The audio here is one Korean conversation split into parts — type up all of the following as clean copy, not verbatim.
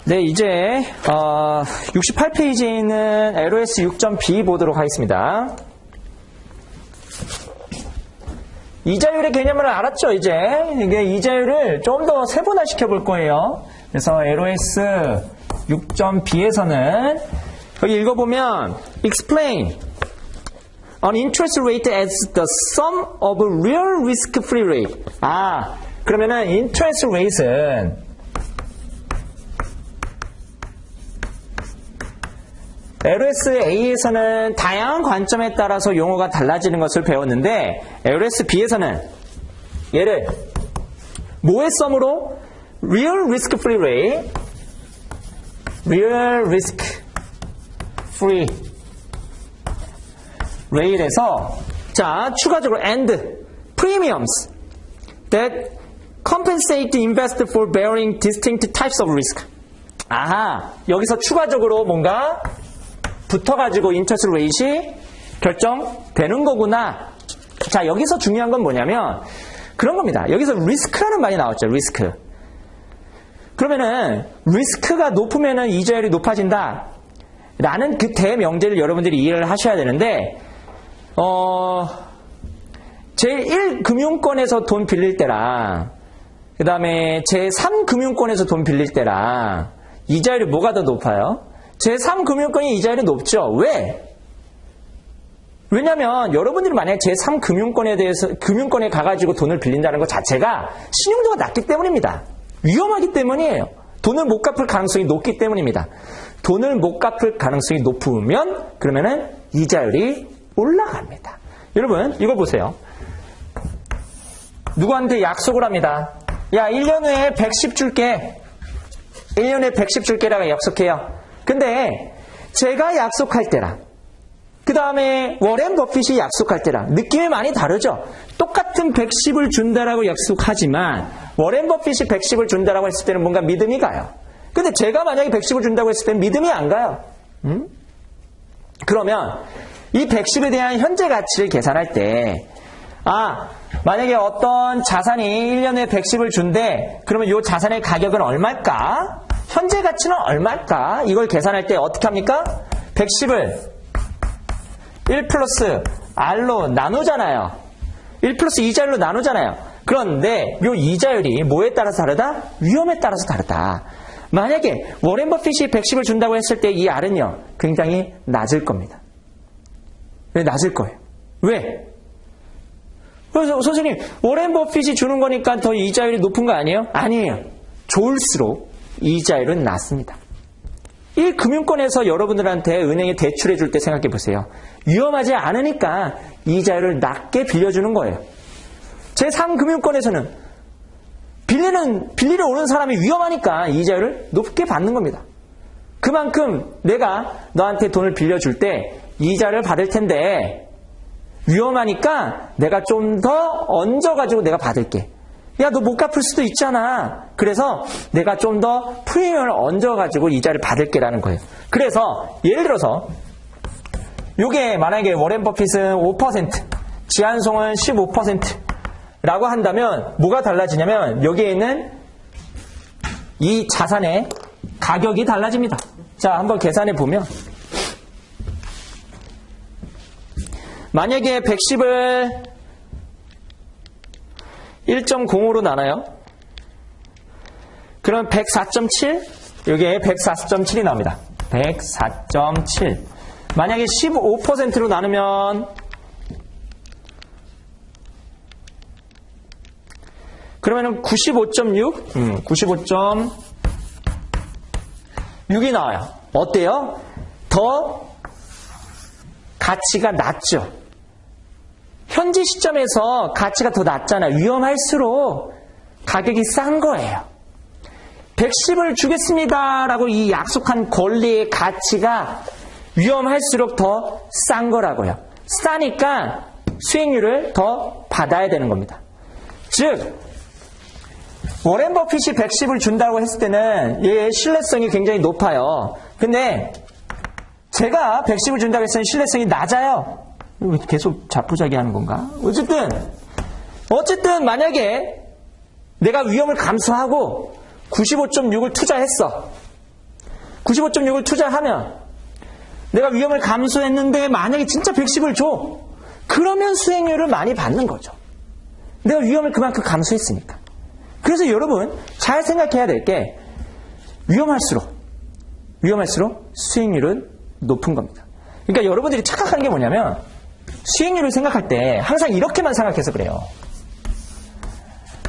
네, 이제 68페이지에 있는 LOS 6.b 보도록 하겠습니다. 이자율의 개념을 알았죠, 이제? 이게 이자율을 좀 더 세분화 시켜볼 거예요. 그래서 LOS 6.b에서는 여기 읽어보면 explain an interest rate as the sum of real risk-free rate. 그러면은 interest rate은 LOS-A에서는 다양한 관점에 따라서 용어가 달라지는 것을 배웠는데 LOS-B에서는 얘를 뭐의 썸으로? Real Risk-Free Rate, Real Risk-Free Rate에서 자 추가적으로 and premiums that compensate the investor for bearing distinct types of risk. 여기서 추가적으로 뭔가 붙어가지고 인터스 레이트이 결정되는 거구나. 자, 여기서 중요한 건 뭐냐면 그런 겁니다. 여기서 리스크라는 말이 나왔죠. 리스크. 그러면은 리스크가 높으면은 이자율이 높아진다. 라는 그 대명제를 여러분들이 이해를 하셔야 되는데 제1금융권에서 돈 빌릴 때랑 그 다음에 제3금융권에서 돈 빌릴 때랑 이자율이 뭐가 더 높아요? 제3금융권이 이자율이 높죠. 왜? 왜냐면 여러분들이 만약에 제3금융권에 대해서 금융권에 가가지고 돈을 빌린다는 것 자체가 신용도가 낮기 때문입니다. 위험하기 때문이에요. 돈을 못 갚을 가능성이 높기 때문입니다. 돈을 못 갚을 가능성이 높으면 그러면은 이자율이 올라갑니다. 여러분 이거 보세요. 누구한테 약속을 합니다. 야 1년 후에 110 줄게. 1년에 110 줄게라고 약속해요. 근데 제가 약속할 때랑 그 다음에 워렌 버핏이 약속할 때랑 느낌이 많이 다르죠. 똑같은 110을 준다라고 약속하지만 워렌 버핏이 110을 준다라고 했을 때는 뭔가 믿음이 가요. 근데 제가 만약에 110을 준다고 했을 때는 믿음이 안 가요. 그러면 이 110에 대한 현재 가치를 계산할 때 만약에 어떤 자산이 1년에 110을 준대. 그러면 이 자산의 가격은 얼마일까? 현재 가치는 얼마일까? 이걸 계산할 때 어떻게 합니까? 110을 1 플러스 R로 나누잖아요. 1 플러스 이자율로 나누잖아요. 그런데 이 이자율이 뭐에 따라서 다르다? 위험에 따라서 다르다. 만약에 워렌 버핏이 110을 준다고 했을 때 이 R은요. 굉장히 낮을 겁니다. 왜 낮을 거예요? 왜? 그래서 선생님 워렌 버핏이 주는 거니까 더 이자율이 높은 거 아니에요? 아니에요. 좋을수록 이자율은 낮습니다. 이 금융권에서 여러분들한테 은행에 대출해 줄 때 생각해 보세요. 위험하지 않으니까 이자율을 낮게 빌려주는 거예요. 제3금융권에서는 빌리러 오는 사람이 위험하니까 이자율을 높게 받는 겁니다. 그만큼 내가 너한테 돈을 빌려줄 때 이자를 받을 텐데 위험하니까 내가 좀 더 얹어가지고 내가 받을게. 야, 너 못 갚을 수도 있잖아. 그래서 내가 좀 더 프리미엄을 얹어가지고 이자를 받을게라는 거예요. 그래서 예를 들어서 요게 만약에 워렌 버핏은 5%, 지한송은 15%라고 한다면 뭐가 달라지냐면 여기에 있는 이 자산의 가격이 달라집니다. 자, 한번 계산해 보면 만약에 110을 1.05로 나눠요. 그럼 104.7? 여기에 104.7이 나옵니다. 104.7. 만약에 15%로 나누면 그러면은 95.6? 95.6이 나와요. 어때요? 더 가치가 낮죠. 현재 시점에서 가치가 더 낮잖아요. 위험할수록 가격이 싼 거예요. 110을 주겠습니다라고 이 약속한 권리의 가치가 위험할수록 더 싼 거라고요. 싸니까 수익률을 더 받아야 되는 겁니다. 즉 워렌 버핏이 110을 준다고 했을 때는 얘의 신뢰성이 굉장히 높아요. 근데 제가 110을 준다고 했을 때는 신뢰성이 낮아요. 계속 자포자기 하는 건가? 어쨌든 만약에 내가 위험을 감수하고 95.6을 투자했어. 95.6을 투자하면 내가 위험을 감수했는데 만약에 진짜 110을 줘. 그러면 수익률을 많이 받는 거죠. 내가 위험을 그만큼 감수했으니까. 그래서 여러분 잘 생각해야 될 게 위험할수록 수익률은 높은 겁니다. 그러니까 여러분들이 착각하는 게 뭐냐면 수익률을 생각할 때 항상 이렇게만 생각해서 그래요.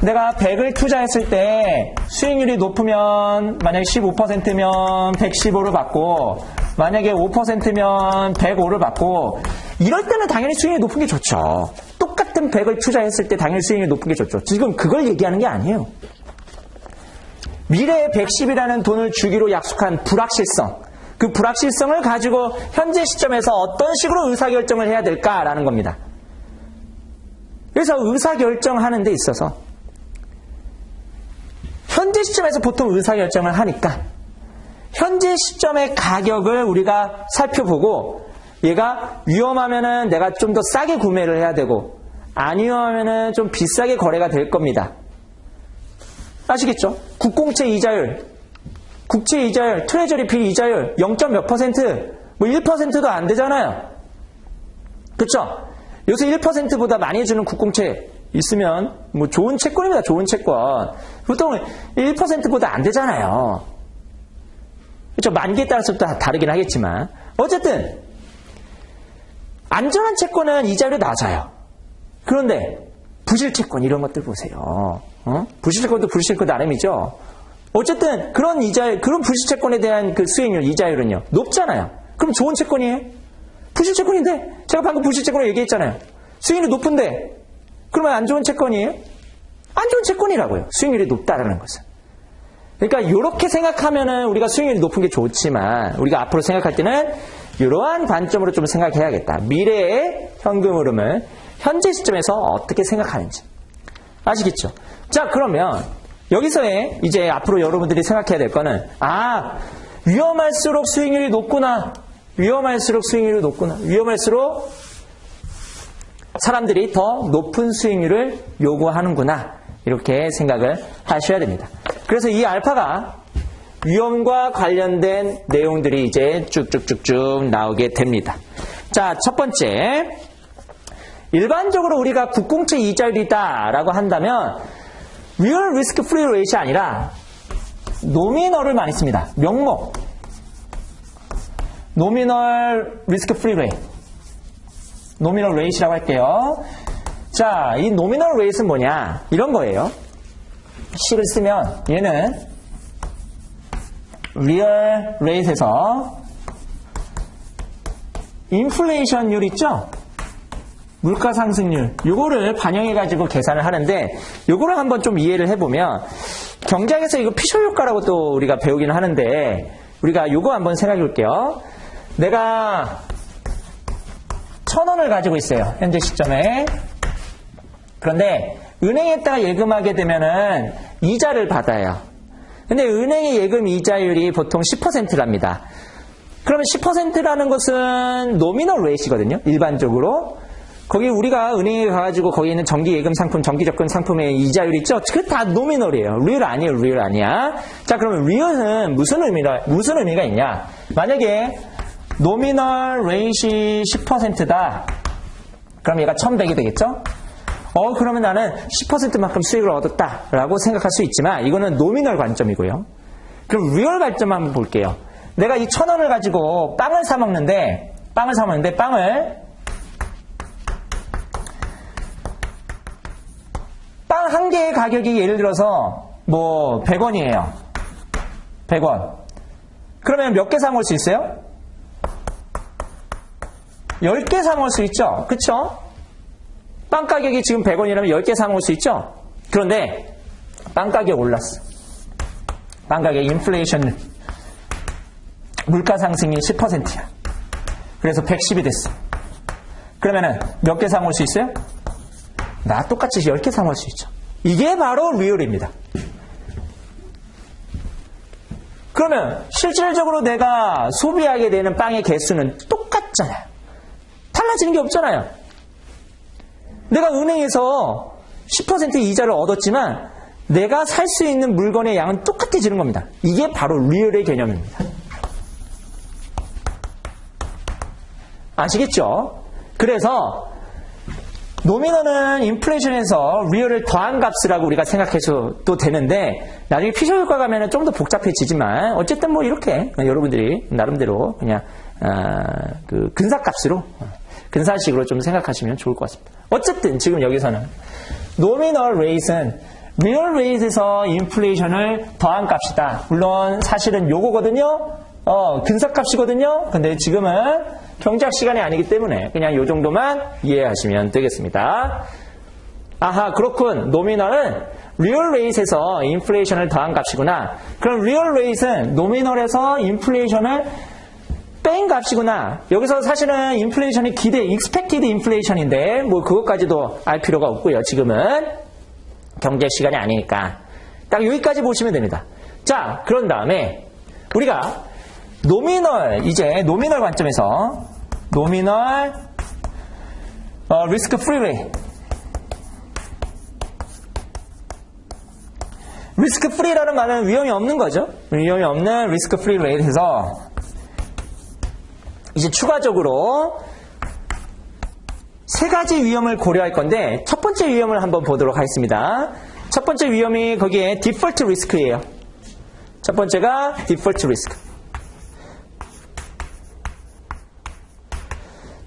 내가 100을 투자했을 때 수익률이 높으면 만약에 15%면 115를 받고 만약에 5%면 105를 받고 이럴 때는 당연히 수익률이 높은 게 좋죠. 똑같은 100을 투자했을 때 당연히 수익률이 높은 게 좋죠. 지금 그걸 얘기하는 게 아니에요. 미래에 110이라는 돈을 주기로 약속한 불확실성, 그 불확실성을 가지고 현재 시점에서 어떤 식으로 의사결정을 해야 될까라는 겁니다. 그래서 의사결정하는 데 있어서 현재 시점에서 보통 의사결정을 하니까 현재 시점의 가격을 우리가 살펴보고 얘가 위험하면은 내가 좀 더 싸게 구매를 해야 되고 안 위험하면은 좀 비싸게 거래가 될 겁니다. 아시겠죠? 국공채 이자율, 국채 이자율, 트레저리 빌 이자율 0. 몇 %, 뭐 1%도 안 되잖아요. 그렇죠? 요새 1%보다 많이 해주는 국공채 있으면 뭐 좋은 채권입니다. 좋은 채권. 보통 1%보다 안 되잖아요. 그렇죠? 만기에 따라서 또 다르긴 하겠지만 어쨌든 안전한 채권은 이자율이 낮아요. 그런데 부실채권 이런 것들 보세요. 부실채권도 부실채권 나름이죠. 어쨌든 그런 이자율, 그런 부실채권에 대한 그 수익률, 이자율은요 높잖아요. 그럼 좋은 채권이에요? 부실채권인데 제가 방금 부실채권을 얘기했잖아요. 수익률이 높은데 그러면 안 좋은 채권이에요? 안 좋은 채권이라고요. 수익률이 높다라는 것은. 그러니까 이렇게 생각하면은 우리가 수익률이 높은 게 좋지만 우리가 앞으로 생각할 때는 이러한 관점으로 좀 생각해야겠다. 미래의 현금 흐름을 현재 시점에서 어떻게 생각하는지. 아시겠죠? 자, 그러면 여기서의 이제 앞으로 여러분들이 생각해야 될 거는 위험할수록 수익률이 높구나. 위험할수록 수익률이 높구나. 위험할수록 사람들이 더 높은 수익률을 요구하는구나. 이렇게 생각을 하셔야 됩니다. 그래서 이 알파가 위험과 관련된 내용들이 이제 쭉쭉쭉쭉 나오게 됩니다. 자, 첫 번째. 일반적으로 우리가 국공채 이자율이다라고 한다면 Real Risk Free Rate이 아니라 노미널을 많이 씁니다. 명목. Nominal Risk Free Rate. Nominal Rate이라고 할게요. 자, 이 Nominal Rate은 뭐냐? 이런 거예요. C를 쓰면 얘는 Real Rate에서 인플레이션율 있죠? 물가 상승률, 요거를 반영해가지고 계산을 하는데, 요거를 한번 좀 이해를 해보면, 경제학에서 이거 피셔 효과라고 또 우리가 배우기는 하는데, 우리가 요거 한번 생각해 볼게요. 내가 1,000원을 가지고 있어요. 현재 시점에. 그런데, 은행에다가 예금하게 되면은 이자를 받아요. 근데 은행의 예금 이자율이 보통 10%랍니다. 그러면 10%라는 것은 노미널 레이트거든요. 일반적으로. 거기 우리가 은행에 가가지고 거기 있는 정기예금 상품, 정기적금 상품의 이자율 있죠? 그게 다 노미널이에요. 리얼 아니에요. 리얼 아니야. 자, 그러면 리얼은 무슨 의미가 있냐? 만약에 노미널 레이트이 10%다. 그럼 얘가 1,100이 되겠죠? 그러면 나는 10%만큼 수익을 얻었다라고 생각할 수 있지만 이거는 노미널 관점이고요. 그럼 리얼 관점 한번 볼게요. 내가 이 1,000원을 가지고 빵을 사 먹는데 빵 한 개의 가격이 예를 들어서 뭐 100원이에요. 100원. 그러면 몇 개 사 먹을 수 있어요? 10개 사 먹을 수 있죠. 그쵸? 빵 가격이 지금 100원이라면 10개 사 먹을 수 있죠. 그런데 빵 가격 올랐어. 빵 가격 인플레이션 물가 상승이 10%야. 그래서 110이 됐어. 그러면은 몇 개 사 먹을 수 있어요? 나 똑같이 10개 사 먹을 수 있죠. 이게 바로 리얼입니다. 그러면 실질적으로 내가 소비하게 되는 빵의 개수는 똑같잖아요. 달라지는 게 없잖아요. 내가 은행에서 10% 이자를 얻었지만 내가 살 수 있는 물건의 양은 똑같아지는 겁니다. 이게 바로 리얼의 개념입니다. 아시겠죠? 그래서 노미널은 인플레이션에서 리얼을 더한 값이라고 우리가 생각해서도 되는데 나중에 피셔 효과 가면은 좀 더 복잡해지지만 어쨌든 뭐 이렇게 여러분들이 나름대로 그냥 그 근사값으로 근사식으로 좀 생각하시면 좋을 것 같습니다. 어쨌든 지금 여기서는 노미널 레이트는 리얼 레이트에서 인플레이션을 더한 값이다. 물론 사실은 요거거든요. 근사값이거든요. 근데 지금은 경제학 시간이 아니기 때문에 그냥 요 정도만 이해하시면 되겠습니다. 아하, 그렇군. 노미널은 리얼 레이트에서 인플레이션을 더한 값이구나. 그럼 리얼 레이트는 노미널에서 인플레이션을 뺀 값이구나. 여기서 사실은 인플레이션이 expected inflation인데 뭐 그것까지도 알 필요가 없고요. 지금은 경제 시간이 아니니까 딱 여기까지 보시면 됩니다. 자, 그런 다음에 우리가 이제 노미널 관점에서 노미널 리스크 프리 레이트 리스크 프리라는 말은 위험이 없는 거죠. 위험이 없는 리스크 프리 레이트에서 이제 추가적으로 세 가지 위험을 고려할 건데 첫 번째 위험을 한번 보도록 하겠습니다. 첫 번째 위험이 거기에 디폴트 리스크예요. 첫 번째가 디폴트 리스크.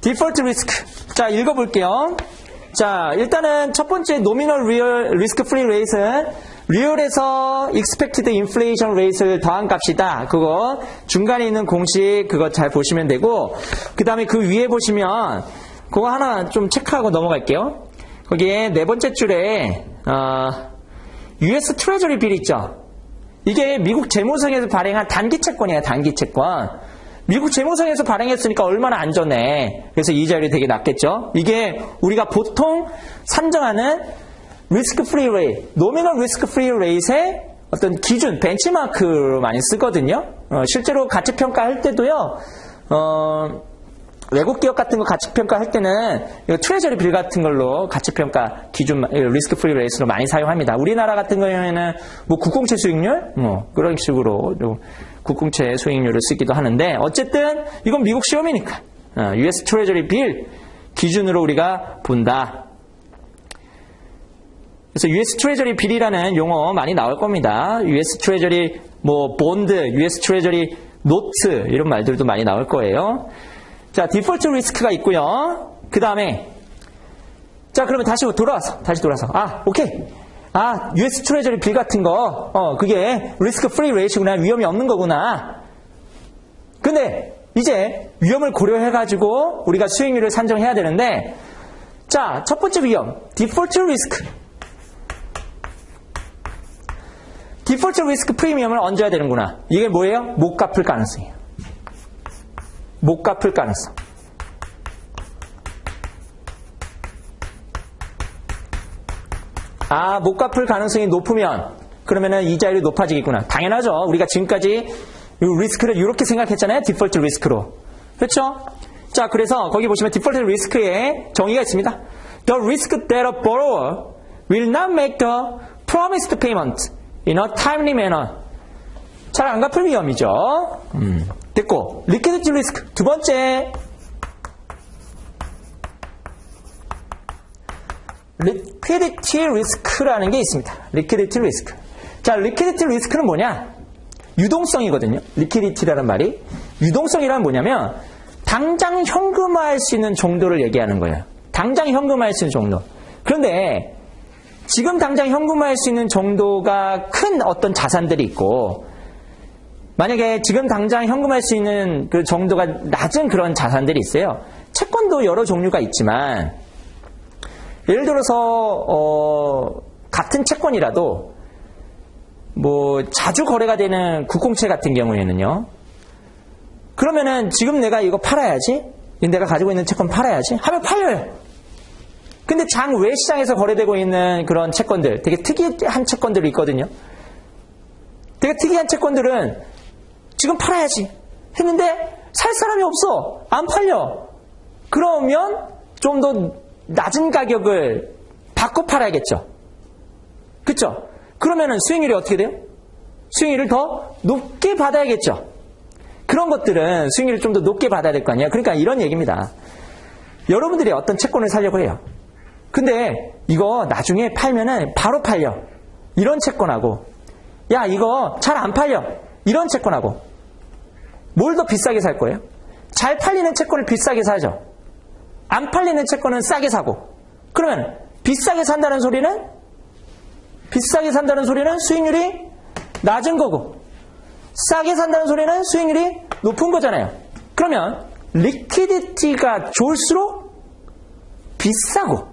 디폴트 리스크. 자, 읽어볼게요. 자, 일단은 첫 번째 노미널 리얼 리스크 프리 레이트는 리얼에서 expected inflation rate를 더한 값이다. 그거 중간에 있는 공식 그거 잘 보시면 되고 그 다음에 그 위에 보시면 그거 하나 좀 체크하고 넘어갈게요. 거기에 네 번째 줄에 US 트레저리 빌 있죠. 이게 미국 재무성에서 발행한 단기 채권이에요. 단기 채권. 미국 재무성에서 발행했으니까 얼마나 안전해. 그래서 이자율이 되게 낮겠죠. 이게 우리가 보통 산정하는 리스크 프리 레이트, 노미널 리스크 프리 레이트의 어떤 기준, 벤치마크로 많이 쓰거든요. 실제로 가치평가할 때도요. 외국 기업 같은 거 가치평가할 때는 트레저리 빌 같은 걸로 가치평가 기준 리스크 프리 레이트로 많이 사용합니다. 우리나라 같은 경우에는 뭐 국공채 수익률 그런 식으로 국공채 수익률을 쓰기도 하는데 어쨌든 이건 미국 시험이니까 US 트레저리 빌 기준으로 우리가 본다. 그래서 US 트레저리 빌이라는 용어 많이 나올 겁니다. US 트레저리 본드, US 트레저리 노트 이런 말들도 많이 나올 거예요. 자, 디폴트 리스크가 있고요. 그 다음에 자, 그러면 다시 돌아서. 오케이. US 트레저리 빌 같은 거 그게 리스크 프리 레이트구나. 위험이 없는 거구나. 근데 이제 위험을 고려해가지고 우리가 수익률을 산정해야 되는데 자, 첫 번째 위험 디폴트 리스크. 디폴트 리스크 프리미엄을 얹어야 되는구나. 이게 뭐예요? 못 갚을 가능성이에요. 못 갚을 가능성. 못 갚을 가능성이 높으면 그러면은 이자율이 높아지겠구나. 당연하죠. 우리가 지금까지 리스크를 이렇게 생각했잖아요. 디폴트 리스크로. 그렇죠? 자, 그래서 거기 보시면 디폴트 리스크에 정의가 있습니다. The risk that a borrower will not make the promised payment in a timely manner. 잘 안 갚을 위험이죠. 됐고, liquidity risk. 두 번째. liquidity risk라는 게 있습니다. liquidity risk. 자, liquidity risk는 뭐냐? 유동성이거든요. liquidity라는 말이. 유동성이란 뭐냐면, 당장 현금화할 수 있는 정도를 얘기하는 거예요. 당장 현금화할 수 있는 정도. 그런데, 지금 당장 현금화할 수 있는 정도가 큰 어떤 자산들이 있고 만약에 지금 당장 현금화할 수 있는 그 정도가 낮은 그런 자산들이 있어요. 채권도 여러 종류가 있지만 예를 들어서 같은 채권이라도 뭐 자주 거래가 되는 국공채 같은 경우에는요. 그러면은 지금 내가 이거 팔아야지. 내가 가지고 있는 채권 팔아야지. 하면 팔려요. 근데 장 외 시장에서 거래되고 있는 그런 채권들, 되게 특이한 채권들이 있거든요. 되게 특이한 채권들은 지금 팔아야지 했는데 살 사람이 없어. 안 팔려. 그러면 좀 더 낮은 가격을 받고 팔아야겠죠. 그쵸? 그러면은 수익률이 어떻게 돼요? 수익률을 더 높게 받아야겠죠. 그런 것들은 수익률을 좀 더 높게 받아야 될 거 아니에요. 그러니까 이런 얘기입니다. 여러분들이 어떤 채권을 사려고 해요. 근데 이거 나중에 팔면은 바로 팔려. 이런 채권하고, 야, 이거 잘 안 팔려. 이런 채권하고, 뭘 더 비싸게 살 거예요? 잘 팔리는 채권을 비싸게 사죠. 안 팔리는 채권은 싸게 사고. 그러면 비싸게 산다는 소리는 수익률이 낮은 거고, 싸게 산다는 소리는 수익률이 높은 거잖아요. 그러면 리퀴디티가 좋을수록 비싸고,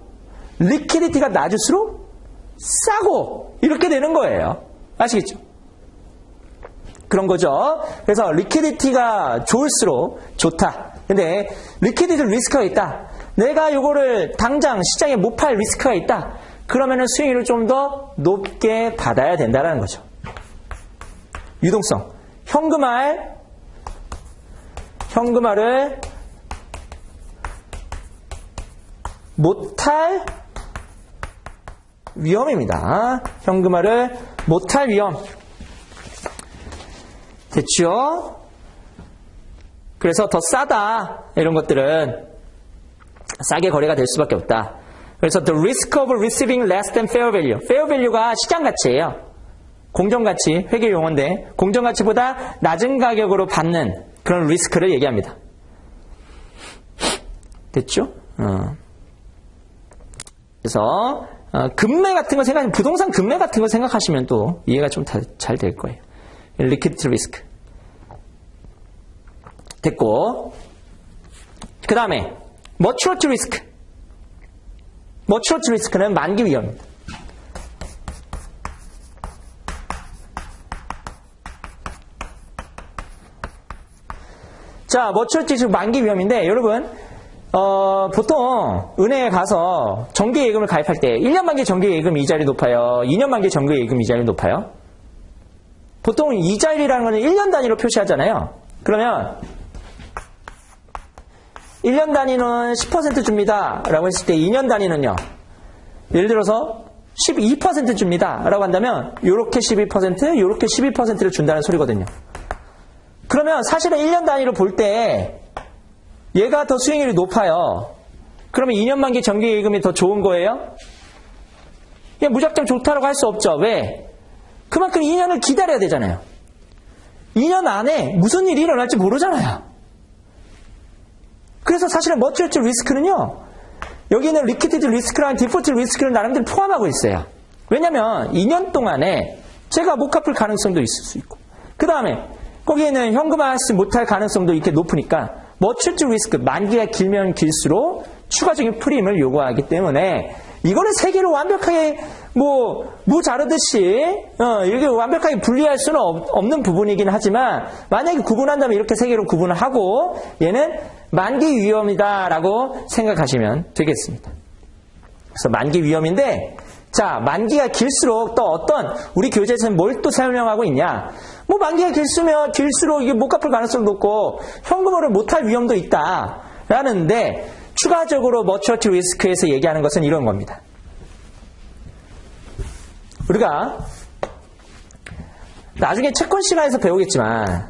리퀴디티가 낮을수록 싸고, 이렇게 되는 거예요. 아시겠죠? 그런 거죠. 그래서 리퀴디티가 좋을수록 좋다. 근데 리퀴디티 리스크가 있다. 내가 요거를 당장 시장에 못 팔 리스크가 있다. 그러면은 수익률을 좀 더 높게 받아야 된다는 거죠. 유동성. 현금화를 못할 위험입니다. 현금화를 못할 위험. 됐죠? 그래서 더 싸다. 이런 것들은 싸게 거래가 될 수밖에 없다. 그래서 the risk of receiving less than fair value. fair value가 시장 가치예요. 공정가치, 회계 용어인데 공정가치보다 낮은 가격으로 받는 그런 리스크를 얘기합니다. 됐죠? 그래서 금매 같은 거 부동산 금매 같은 거 생각하시면 또 이해가 좀 잘 될 거예요. 리퀴디티 리스크. 됐고, 그 다음에 머추어티 리스크. 머추어티 리스크는 만기 위험입니다. 자, 머추어티 리스크 만기 위험인데, 여러분, 보통 은행에 가서 정기예금을 가입할 때 1년 만기 정기예금 이자율이 높아요? 2년 만기 정기예금 이자율이 높아요? 보통 이자율이라는 거는 1년 단위로 표시하잖아요. 그러면 1년 단위는 10% 줍니다 라고 했을 때 2년 단위는요. 예를 들어서 12% 줍니다 라고 한다면 요렇게 12%, 요렇게 12%를 준다는 소리거든요. 그러면 사실은 1년 단위로 볼 때 얘가 더 수익률이 높아요. 그러면 2년 만기 정기예금이 더 좋은 거예요? 그냥 무작정 좋다라고 할 수 없죠. 왜? 그만큼 2년을 기다려야 되잖아요. 2년 안에 무슨 일이 일어날지 모르잖아요. 그래서 사실은 머추어티 리스크는요. 여기는 리퀴디티 리스크랑 디폴트 리스크를 나름대로 포함하고 있어요. 왜냐하면 2년 동안에 제가 못 갚을 가능성도 있을 수 있고, 그 다음에 거기에는 현금화하지 못할 가능성도 이렇게 높으니까 머추어티 리스크, 만기가 길면 길수록 추가적인 프리미엄을 요구하기 때문에 이거를 세 개로 완벽하게 무 자르듯이 이렇게 완벽하게 분리할 수는 없는 부분이긴 하지만, 만약에 구분한다면 이렇게 세 개로 구분을 하고 얘는 만기 위험이다라고 생각하시면 되겠습니다. 그래서 만기 위험인데, 자, 만기가 길수록 또 어떤 우리 교재에서는 뭘 또 설명하고 있냐? 만기가 길수록 이게 못 갚을 가능성도 높고 현금화를 못할 위험도 있다라는데, 추가적으로 머추어티 리스크에서 얘기하는 것은 이런 겁니다. 우리가 나중에 채권 시간에서 배우겠지만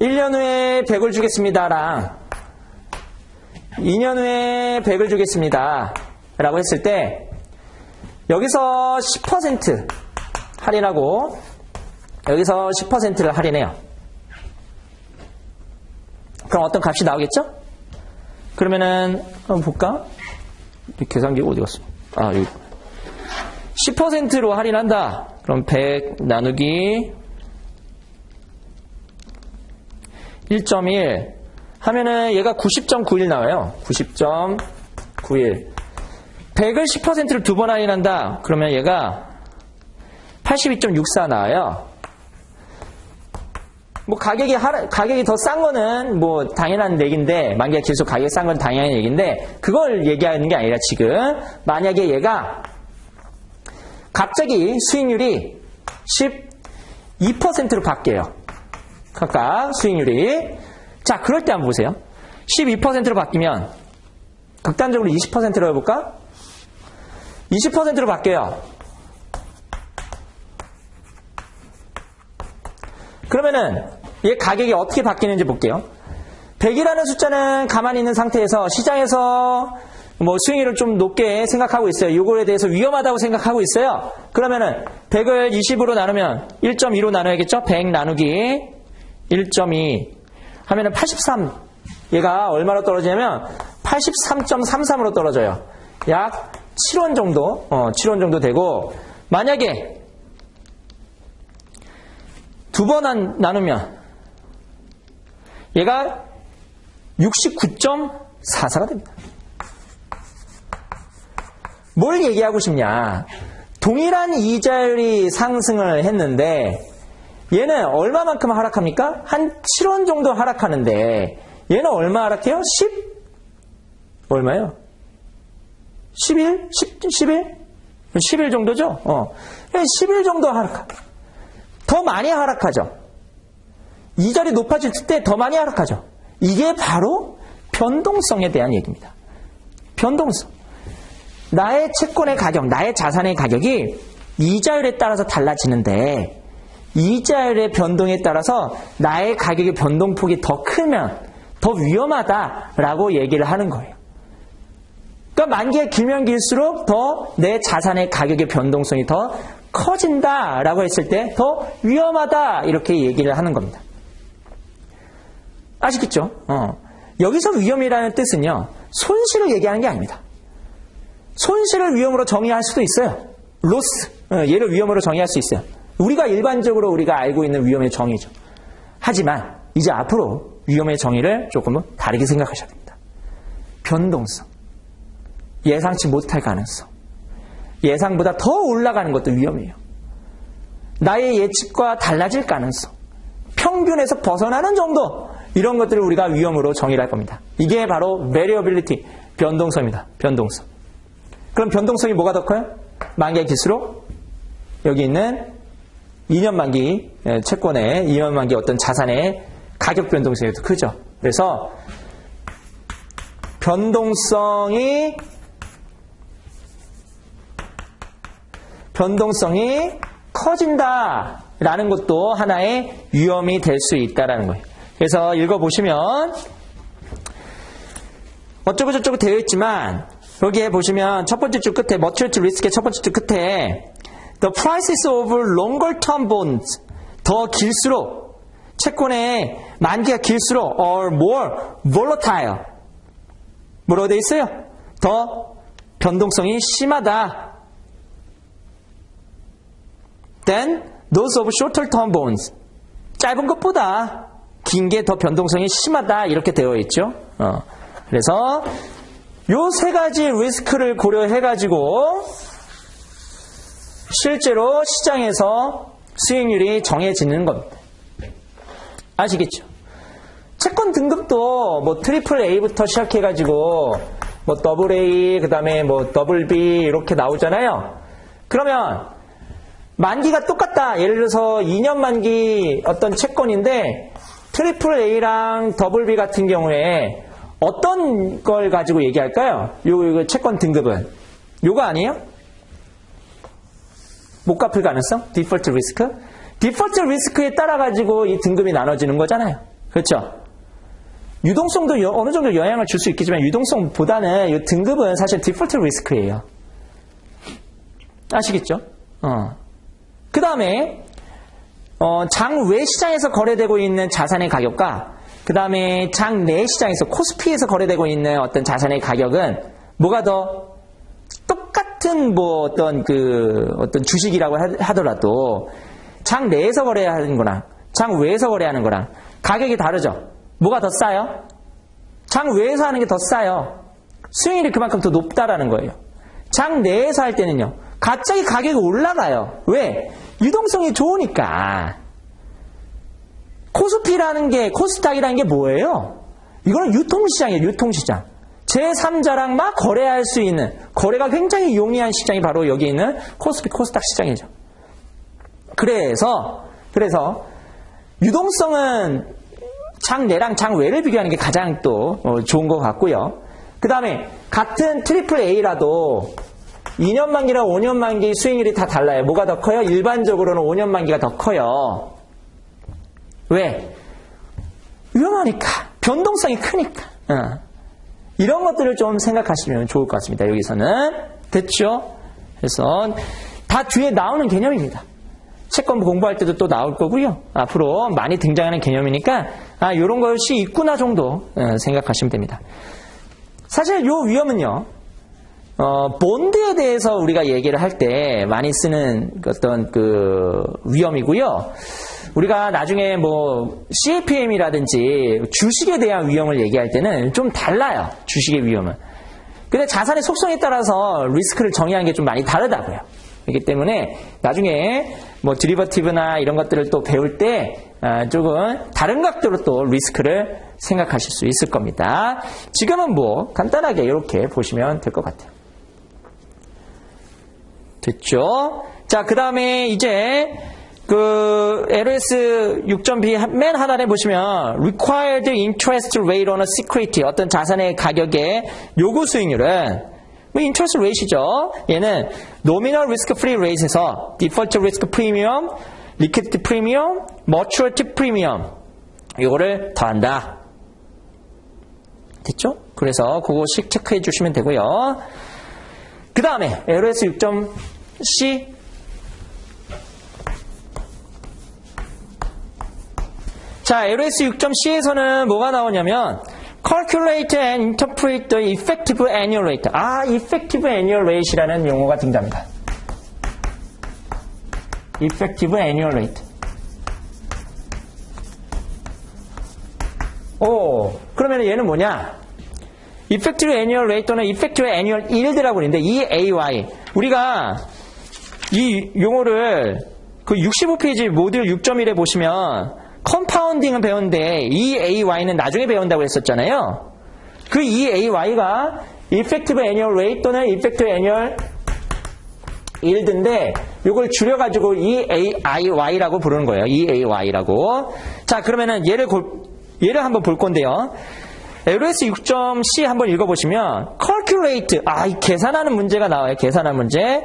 1년 후에 100을 주겠습니다랑 2년 후에 100을 주겠습니다 라고 했을 때 여기서 10% 할인하고 여기서 10%를 할인해요. 그럼 어떤 값이 나오겠죠? 그러면은 한번 볼까? 계산기 어디 갔어? 여기 10%로 할인한다. 그럼 100 나누기 1.1 하면은 얘가 90.91 나와요. 90.91. 100을 10%를 두 번 할인한다. 그러면 얘가 82.64 나와요. 가격이 더 싼 거는 당연한 얘기인데, 만기가 계속 가격이 싼 건 당연한 얘기인데, 그걸 얘기하는 게 아니라 지금, 만약에 얘가 갑자기 수익률이 12%로 바뀌어요. 각각 수익률이. 자, 그럴 때 한번 보세요. 12%로 바뀌면, 극단적으로 20%로 해볼까? 20%로 바뀌어요. 그러면은 얘 가격이 어떻게 바뀌는지 볼게요. 100이라는 숫자는 가만히 있는 상태에서 시장에서 뭐 수익률을 좀 높게 생각하고 있어요. 이거에 대해서 위험하다고 생각하고 있어요. 그러면은 100을 20으로 나누면 1.2로 나눠야겠죠? 100 나누기 1.2 하면은 83. 얘가 얼마로 떨어지냐면 83.33으로 떨어져요. 약 7원 정도, 7원 정도 되고, 만약에 두 번 나누면 얘가 69.44가 됩니다. 뭘 얘기하고 싶냐? 동일한 이자율이 상승을 했는데 얘는 얼마만큼 하락합니까? 한 7원 정도 하락하는데 얘는 얼마 하락해요? 10? 얼마예요? 11? 11? 11 정도죠? 11 정도 하락하. 더 많이 하락하죠. 이자율이 높아질 때 더 많이 하락하죠. 이게 바로 변동성에 대한 얘기입니다. 변동성. 나의 채권의 가격, 나의 자산의 가격이 이자율에 따라서 달라지는데 이자율의 변동에 따라서 나의 가격의 변동폭이 더 크면 더 위험하다라고 얘기를 하는 거예요. 그러니까 만기가 길면 길수록 더 내 자산의 가격의 변동성이 더 커진다라고 했을 때 더 위험하다 이렇게 얘기를 하는 겁니다. 아시겠죠? 여기서 위험이라는 뜻은요. 손실을 얘기하는 게 아닙니다. 손실을 위험으로 정의할 수도 있어요. 로스, 얘를 위험으로 정의할 수 있어요. 우리가 일반적으로 우리가 알고 있는 위험의 정의죠. 하지만 이제 앞으로 위험의 정의를 조금은 다르게 생각하셔야 됩니다. 변동성, 예상치 못할 가능성, 예상보다 더 올라가는 것도 위험해요. 나의 예측과 달라질 가능성, 평균에서 벗어나는 정도, 이런 것들을 우리가 위험으로 정의를 할 겁니다. 이게 바로 variability, 변동성입니다. 변동성. 그럼 변동성이 뭐가 더 커요? 만기가 길수록 여기 있는 2년 만기 채권의 2년 만기 어떤 자산의 가격 변동성이 더 크죠. 그래서 변동성이 커진다라는 것도 하나의 위험이 될 수 있다라는 거예요. 그래서 읽어보시면 어쩌고 저쩌고 되어 있지만 여기에 보시면 첫 번째 줄 끝에 maturity risk의 첫 번째 줄 끝에 the prices of longer term bonds 더 길수록 채권의 만기가 길수록 or more volatile 뭐라고 되어 있어요? 더 변동성이 심하다 than those of shorter term bonds 짧은 것보다 긴 게 더 변동성이 심하다 이렇게 되어 있죠. 그래서 요 세 가지 리스크를 고려해가지고 실제로 시장에서 수익률이 정해지는 겁니다. 아시겠죠? 채권 등급도 뭐 트리플 A부터 시작해가지고 뭐 더블 A, 그 다음에 뭐 더블 B 이렇게 나오잖아요. 그러면 만기가 똑같다. 예를 들어서 2년 만기 어떤 채권인데 트리플 A랑 더블 B 같은 경우에 어떤 걸 가지고 얘기할까요? 요 채권 등급은 요거 아니에요? 못 갚을 가능성? 디폴트 리스크? 디폴트 리스크에 따라 가지고 이 등급이 나눠지는 거잖아요. 그렇죠? 유동성도 어느 정도 영향을 줄 수 있겠지만 유동성보다는 이 등급은 사실 디폴트 리스크예요. 아시겠죠? 그 다음에 장외 시장에서 거래되고 있는 자산의 가격과 그 다음에 장내 시장에서 코스피에서 거래되고 있는 어떤 자산의 가격은 뭐가 더 똑같은 뭐 어떤 주식이라고 하더라도 장내에서 거래하는 거랑 장외에서 거래하는 거랑 가격이 다르죠. 뭐가 더 싸요? 장외에서 하는 게 더 싸요. 수익률이 그만큼 더 높다라는 거예요. 장내에서 할 때는요. 갑자기 가격이 올라가요. 왜? 유동성이 좋으니까. 코스피라는 게, 코스닥이라는 게 뭐예요? 이거는 유통시장이에요, 유통시장. 제3자랑 막 거래할 수 있는, 거래가 굉장히 용이한 시장이 바로 여기 있는 코스피, 코스닥 시장이죠. 그래서, 유동성은 장내랑 장외를 비교하는 게 가장 또 좋은 것 같고요. 그 다음에, 같은 트리플 A라도 2년 만기랑 5년 만기 수익률이 다 달라요. 뭐가 더 커요? 일반적으로는 5년 만기가 더 커요. 왜? 위험하니까. 변동성이 크니까. 이런 것들을 좀 생각하시면 좋을 것 같습니다. 여기서는. 됐죠? 그래서 다 뒤에 나오는 개념입니다. 채권 공부할 때도 또 나올 거고요. 앞으로 많이 등장하는 개념이니까 이런 것이 있구나 정도 생각하시면 됩니다. 사실 이 위험은요. 본드에 대해서 우리가 얘기를 할 때 많이 쓰는 어떤 그 위험이고요. 우리가 나중에 뭐 CAPM이라든지 주식에 대한 위험을 얘기할 때는 좀 달라요. 주식의 위험은. 근데 자산의 속성에 따라서 리스크를 정의하는 게 좀 많이 다르다고요. 그렇기 때문에 나중에 뭐 드리버티브나 이런 것들을 또 배울 때 조금 다른 각도로 또 리스크를 생각하실 수 있을 겁니다. 지금은 뭐 간단하게 이렇게 보시면 될 것 같아요. 됐죠? 자, 그 다음에 이제 그 LS 6.B 맨 하단에 보시면 required interest rate on a security 어떤 자산의 가격의 요구 수익률은 뭐 interest rate이죠. 얘는 nominal risk free rate에서 default risk premium, liquidity premium, maturity premium 이거를 더한다. 됐죠? 그래서 그거씩 체크해 주시면 되고요. 그 다음에 LS 6.C 자, LS 6.C에서는 뭐가 나오냐면 calculate and interpret the effective annual rate. effective annual rate이라는 용어가 등장합니다. effective annual rate. 그러면 얘는 뭐냐? effective annual rate 또는 effective annual yield라고 그러는데 EAY. 우리가 이 용어를 그 65페이지 모듈 6.1에 보시면 컴파운딩은 배웠는데 EAY는 나중에 배운다고 했었잖아요. 그 EAY가 effective annual rate 또는 effective annual yield인데 이걸 줄여가지고 EAIY라고 부르는 거예요. EAY라고. 자, 그러면은 얘를 한번 볼 건데요. LS 6.C 한번 읽어보시면 calculate 이 계산하는 문제가 나와요. 계산하는 문제.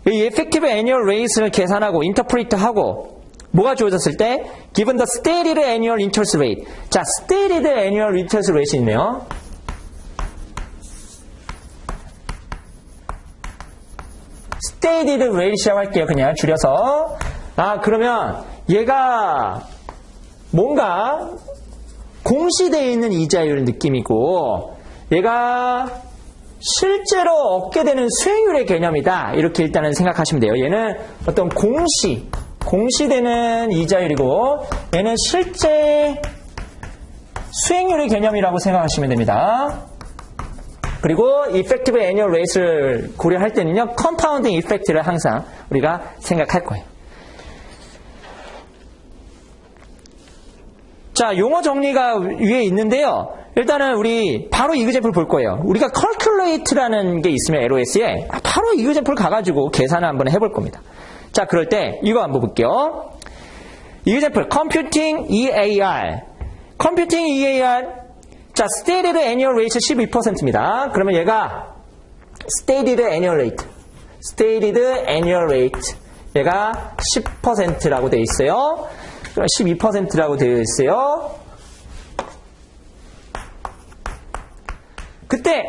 이 effective annual rate를 계산하고 interpret하고 뭐가 주어졌을 때 given the stated annual interest rate. 자, stated annual interest rate이 있네요. stated rate라고 할게요. 그냥 줄여서. 그러면 얘가 뭔가 공시되어 있는 이자율 느낌이고 얘가 실제로 얻게 되는 수익률의 개념이다. 이렇게 일단은 생각하시면 돼요. 얘는 어떤 공시되는 이자율이고 얘는 실제 수익률의 개념이라고 생각하시면 됩니다. 그리고 effective annual rate를 고려할 때는요. compounding effect를 항상 우리가 생각할 거예요. 자, 용어 정리가 위에 있는데요. 일단은 우리 바로 이그제플 볼 거예요. 우리가 calculate라는 게 있으면 LOS에 바로 이그제플 가가지고 계산을 한번 해볼 겁니다. 자, 그럴 때 이거 한번 볼게요. 이그제플 computing EAR. computing EAR. 자, stated annual rate 12%입니다. 그러면 얘가 stated annual rate. stated annual rate. 얘가 10%라고 되어 있어요. 12%라고 되어 있어요. 그때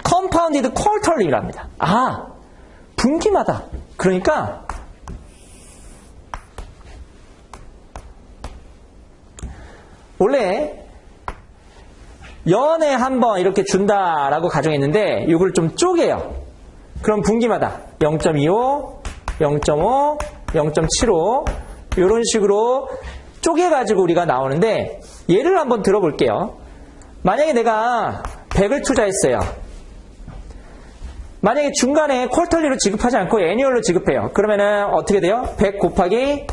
compounded quarterly랍니다. 분기마다. 그러니까 원래 연에 한 번 이렇게 준다라고 가정했는데 이걸 좀 쪼개요. 그럼 분기마다 0.25, 0.5, 0.75 이런 식으로 쪼개가지고 우리가 나오는데 예를 한번 들어볼게요. 만약에 내가 100을 투자했어요. 만약에 중간에 쿼터리로 지급하지 않고 애니얼로 지급해요. 그러면은 어떻게 돼요? 100 곱하기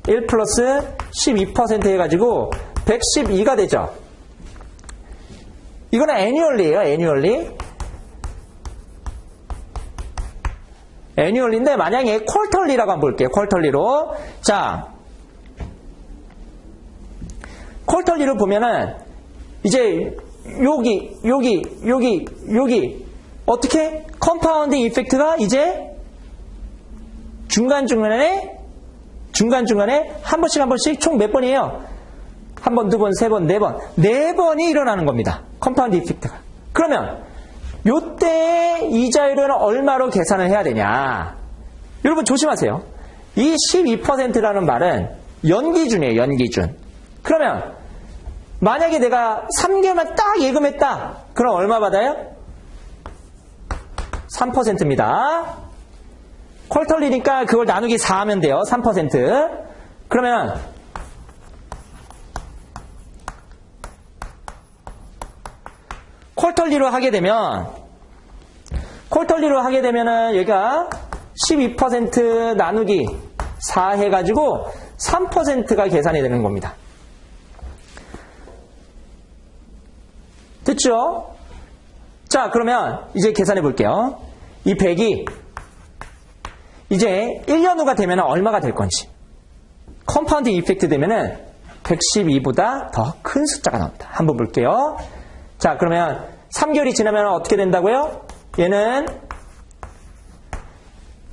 1 플러스 12% 해가지고 112가 되죠. 이거는 애니얼리예요. 애니얼리인데 만약에 쿼터리라고 한번 볼게요. 쿼터리로. 자, 쿼터리로 보면은 이제 여기 어떻게 컴파운딩 이펙트가 이제 중간중간에 중간중간에 한 번씩 총 몇 번이에요? 한 번, 두 번, 세 번, 네 번. 네 번이 일어나는 겁니다. 컴파운드 이펙트가. 그러면 요때 이자율은 얼마로 계산을 해야 되냐? 여러분 조심하세요. 이 12%라는 말은 연기준이에요. 연기준. 그러면 만약에 내가 3개월만 딱 예금했다. 그럼 얼마 받아요? 3%입니다. 콜털리니까 그걸 나누기 4 하면 돼요. 3%. 그러면 콜털리로 하게 되면은 여기가 12% 나누기 4 해가지고 3%가 계산이 되는 겁니다. 됐죠? 자, 그러면 이제 계산해 볼게요. 이 100이 이제 1년 후가 되면 얼마가 될 건지. 컴파운드 이펙트 되면은 112보다 더 큰 숫자가 나옵니다. 한번 볼게요. 자, 그러면 3개월이 지나면 어떻게 된다고요? 얘는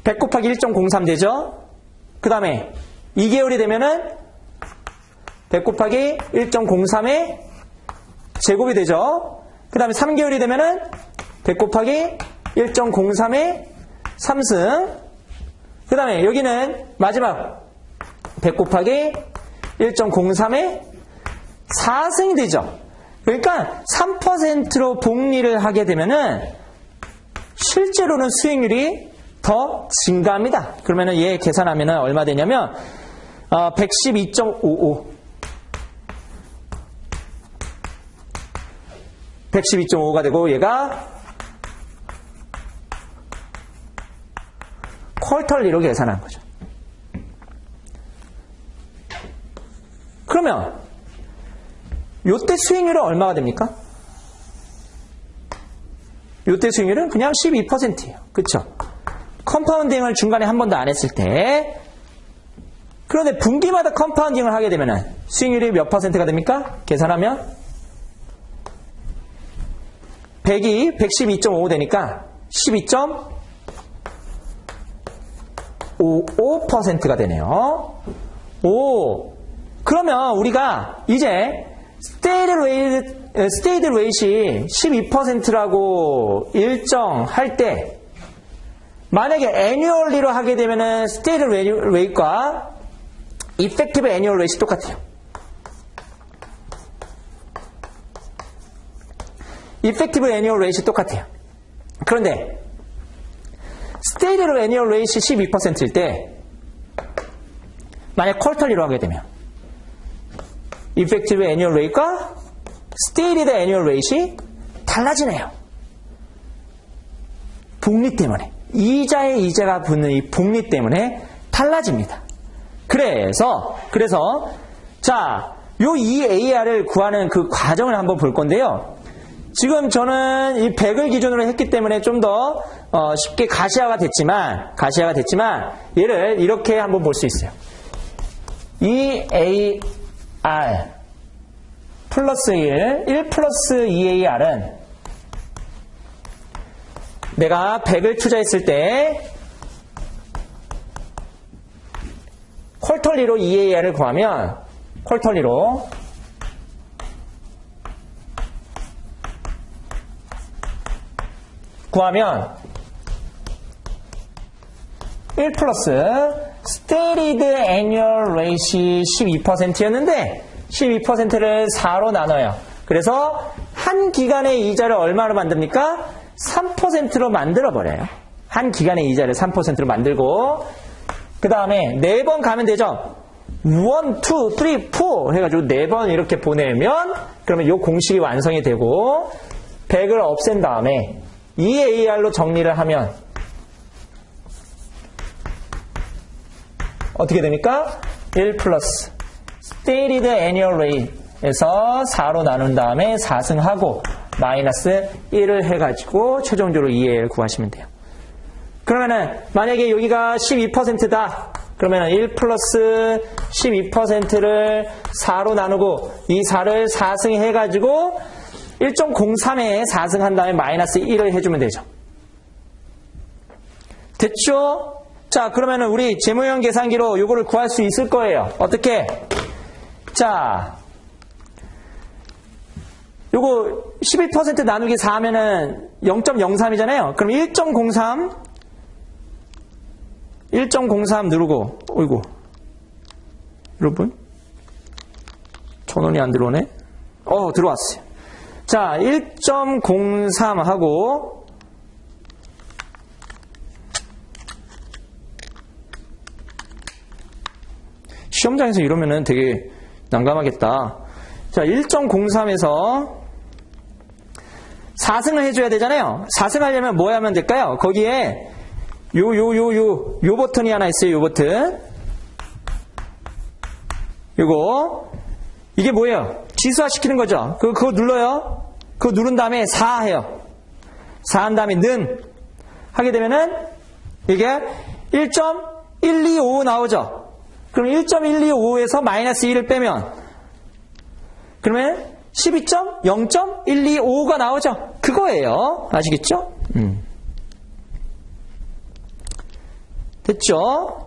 100 곱하기 1.03 되죠? 그 다음에 2개월이 되면은 100 곱하기 1.03의 제곱이 되죠? 그 다음에 3개월이 되면은 100 곱하기 1.03의 3승. 그 다음에 여기는 마지막 100 곱하기 1.03의 4승이 되죠? 그러니까 3%로 복리를 하게 되면은 실제로는 수익률이 더 증가합니다. 그러면은 얘 계산하면은 얼마 되냐면 112.55 112.55가 되고 얘가 퀄털리로 계산한 거죠. 그러면 요때 수익률은 얼마가 됩니까? 요때 수익률은 그냥 12%예요. 그쵸? 컴파운딩을 중간에 한 번도 안 했을 때. 그런데 분기마다 컴파운딩을 하게 되면 수익률이 몇 %가 됩니까? 계산하면 100이 112.5 되니까 12.55%가 되네요. 오, 그러면 우리가 이제 스테이드 레이트이 12%라고 일정할 때 만약에 애뉴얼리로 하게 되면은 스테이드 레이트과 이펙티브 애뉴얼 레이트이 똑같아요. 이펙티브 애뉴얼 레이트이 똑같아요. 그런데 스테이드 애뉴얼 레이트이 12%일 때 만약 쿼터리로 하게 되면 이펙티브 애뉴얼 레이트과 스테이디드 애뉴얼 레이트이 달라지네요. 복리 때문에. 이자에 이자가 붙는 이 복리 때문에 달라집니다. 그래서 자, 요 EAR을 구하는 그 과정을 한번 볼 건데요. 지금 저는 이 100을 기준으로 했기 때문에 좀 더 쉽게 가시화가 됐지만 얘를 이렇게 한번 볼 수 있어요. EAR 플러스 1 플러스 EAR은 내가 100을 투자했을 때 콜털리로 EAR을 구하면 콜털리로 구하면 1 플러스 스테이디드 애뉴얼 레이시 12%였는데 12%를 4로 나눠요. 그래서 한 기간의 이자를 얼마로 만듭니까? 3%로 만들어버려요. 한 기간의 이자를 3%로 만들고 그 다음에 4번 가면 되죠. 1, 2, 3, 4 해가지고 4번 이렇게 보내면 그러면 이 공식이 완성이 되고 100을 없앤 다음에 EAR로 정리를 하면 어떻게 됩니까? 1 플러스 Stated Annual Rate에서 4로 나눈 다음에 4승하고 마이너스 1을 해가지고 최종적으로 EAR 구하시면 돼요. 그러면은 만약에 여기가 12%다. 그러면 1 플러스 12%를 4로 나누고 이 4를 4승 해가지고 1.03에 4승한 다음에 마이너스 1을 해주면 되죠. 됐죠? 자, 그러면은 우리 재무형 계산기로 요거를 구할 수 있을 거예요. 어떻게? 자, 요거 11% 나누기 4 하면은 0.03이잖아요. 그럼 1.03 누르고, 어이구. 여러분? 전원이 안 들어오네? 들어왔어요. 자, 1.03 하고, 시험장에서 이러면은 되게 난감하겠다. 자, 1.03에서 4승을 해줘야 되잖아요. 4승 하려면 뭐 하면 될까요? 거기에 요 버튼이 하나 있어요. 요 버튼. 요거. 이게 뭐예요? 지수화 시키는 거죠. 그거 눌러요. 그거 누른 다음에 4 해요. 4 한 다음에 는 하게 되면은 이게 1.125 나오죠. 그럼 1.125에서 마이너스 1을 빼면 그러면 12.0.125가 나오죠. 그거예요. 아시겠죠? 됐죠?